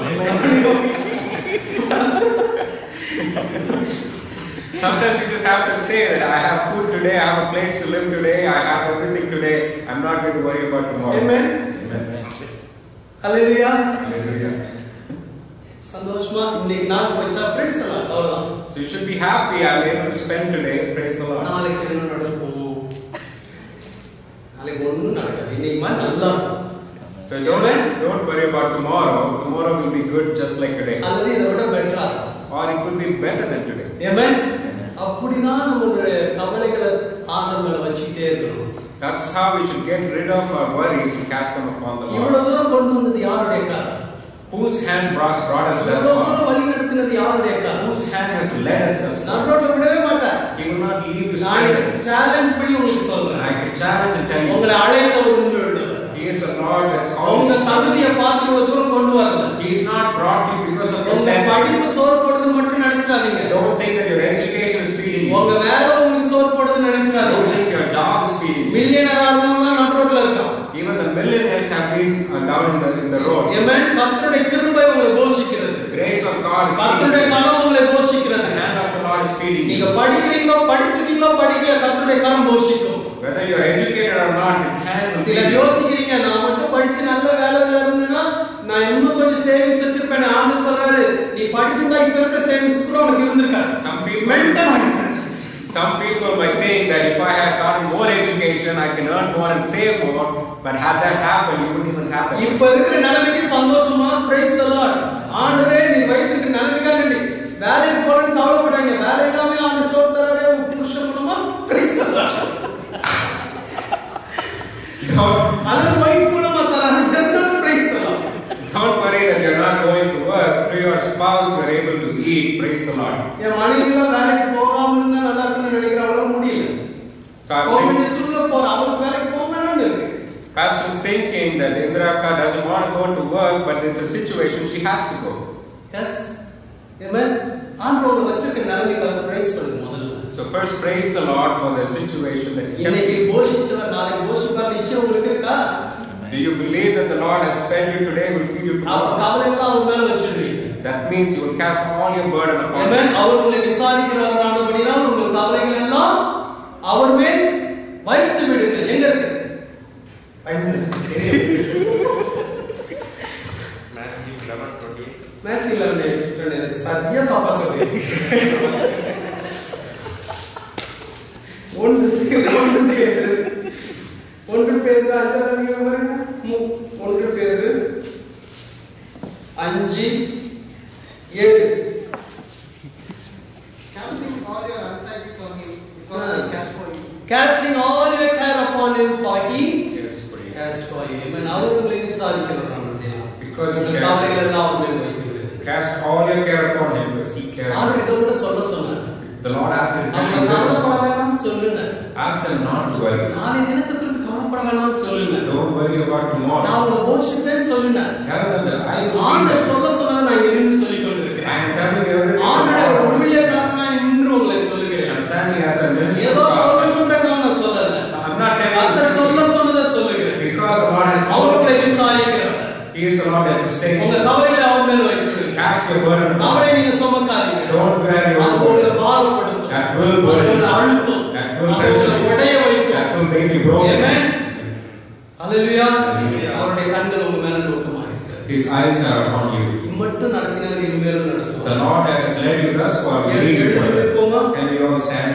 Sometimes you just have to say that I have food today, I have a place to live today, I have everything today. I'm not going to worry about tomorrow. Amen. Hallelujah. Hallelujah. சந்தோஷமா இன்னைக்கு நாள் போச்சா, price எல்லாம் அவ்வளவுதான். So you should be happy I'm able to spend today. Praise the Lord. நாளைக்கு என்ன நடக்கும்? நாளைக்கு ஒண்ணும் நடக்காது. இன்னைக்கு மாதிரி நல்லா இருக்கும். So don't worry about tomorrow. Tomorrow will be good just like today. அல்லது இதை விட பெட்டரா இருக்கும். Or it could be better than today. Amen. அப்படிதான் நம்மளுடைய கவலைகளை ஆண்டவர் மேல வச்சிட்டே இருக்கணும். That's how we should get rid of our worries and cast them upon the Lord. இவ்வளவு தூரம் கொண்டு வந்தது யாருடைய காரணம்? Whose hand brought us thus இவ்வளவு far? தூரம் வழி நடத்தினது யாருடைய காரணம்? Whose hand has led us thus far? நடுரோட்ல விடவே மாட்டார். He will not leave you நான் stranded. சேலஞ்ச் பண்ணி உங்களுக்கு சொல்றேன். I can challenge and tell you. உங்களை அழைத்த ஒரு உண்மையுள்ளவர். He is a Lord that's உங்க always. தகுதியை பார்த்து இவ்வளவு தூரம் கொண்டு வரல. He is not brought you because of your உங்க standards. படிப்பு சோறு போடுறது மட்டும் நினைச்சாதீங்க. Don't think that your education is feeding you. உங்க வேலை உங்களுக்கு சோறு போடுறது Don't நினைச்சாதீங்க. think your job is feeding you. மில்லியனரா இருந்தவங்க நடுரோட்ல இருக்கான். Even the millionaires have been down in the road. Amen. கர்த்தருடைய கிருபை உங்களை போஷிக்கிறது. Grace of God is கர்த்தருடைய feeding you. கரம் உங்களை போஷிக்கிறது. The hand of the Lord is feeding நீங்க you. படிக்கிறீங்களோ படிச்சிட்டீங்களோ படிக்கல, கர்த்தருடைய கரம் போஷிக்கும். Whether you are educated or not, His hand will சில feed you. யோசிக்கிறீங்க, நான் மட்டும் படிச்சு நல்ல வேலையில இருந்தேன்னா நான் இன்னும் கொஞ்சம் சேவிங்ஸ் வச்சிருப்பேன். ஆண்டு சொல்றாரு, நீ படிச்சிருந்தா இப்ப இருக்க சேவிங்ஸ் கூட உனக்கு இருந்திருக்காது. Some people might think that if I had gotten more education, I can earn more and save more. But had that happened, you wouldn't even have that. இப்ப இருக்கிற நிலைமைக்கு சந்தோஷமா praise the Lord. ஆண்டவரே நீ வைத்துக்கு நிலைமைக்கா நன்றி. வேலைக்கு போறேன்னு கவலைப்படாதீங்க. வேலை இல்லாம ஆண்டு சோத்தராரே புருஷன் மூலமா praise the Lord. அல்லது வைஃப் மூலமா தராரு praise the Lord. Don't worry that you're not going to work. Through your spouse, you're able to eat. Praise the Lord. என் மனைவிலாம் வேலைக்கு போகாம இருந்தா நல்லா இருக்குன்னு நினைக்கிறவங்க முடியல. So I'm thinking, சொல்ல போற அவருக்கு வேலைக்கு போகணும்னு இருக்கு. Pastor's thinking that Indraka doesn't want to go to work, but it's a situation she has to go. Yes. Amen. ஆண்டவரை வச்சிருக்க நிலைமைக்காக பிரைஸ் பண்ணுங்க முதல்ல. So first praise the Lord for the situation that He's kept. இன்னைக்கு போஷிச்சவர் நாளைக்கு போஷிப்பார் நிச்சயம் உங்களுக்கு இருக்கா? Do you believe that the Lord has fed you today will feed you அப்ப tomorrow? கவலை எல்லாம் அவர் மேல வச்சிடுவீங்க. That means you will cast all your burden upon Him. Amen. அவர் உங்களை விசாரிக்கிறவரானபடியால் உங்கள் கவலைகள் எல்லாம் அவர் மேல் வைத்து விடுங்கள். எங்க இருக்கு? Matthew 11:20. Matthew 11:20 சத்திய தபசு. ஒன்று பேதுரு அஞ்சாவது பாருங்க. 1 பேதுரு 5:7. Casting all your anxieties on him because he cares for you. Casting all your care upon him for he Cares for you. cares for you. Amen. அவர் உங்களை விசாரிக்கிறார். Because he உங்கள் cares. கவலைகள் எல்லாம் அவர் மேல் வைத்து. Cast all your care upon him because he cares. அவர் இதை கூட சொன்னார். The Lord asked him to அவங்க tell you this. கவலைப்படாதேன்னு சொல்லுங்க. Ask them not to worry. நாளை தினத்தை குறித்து கவலைப்பட வேணாம்னு சொல்லுங்க. Don't worry about tomorrow. நான் உங்களை போஷிப்பேன்னு சொல்லுங்க. Tell them that I will ஆண்டவர் feed them. சொன்னதை நான் இருந்து சொல்லிக் கொண்டிருக்கிறேன். I am telling you everything. ஆண்டவர் tomorrow. ஊழியக்காரனா இன்று உங்களை சொல்லுகிறேன். I'm standing as a minister. ஏதோ of God. சொல்லணும்ன்றத நான் சொல்லல. I'm not telling கர்த்தர் you சொன்னதை சொல்லுகிறேன். because the Lord has our told உங்களை me. விசாரிக்கிறார். He is the Lord that sustains உங்க you. கவலைகளை அவர் மேல் வைக்கிறீங்க. Cast your burden upon அவரை him. நீங்க சுமக்காதீங்க. Don't bear your அது burden. உங்களை பாரப்படுத்தும். That will burden உங்களை you. அழுத்தும். That will அது pressure உங்களை you. உடைய வைக்கும். That will make you broken. Amen. அல்லேலூயா. அவருடைய கண்கள் உங்க மேல நோக்கமா இருக்கு. His eyes are upon you. இம்மட்டும் நடத்தினது இனிமேலும் நடக்கும். The Lord has led you thus far. Will lead you further. Can we all stand?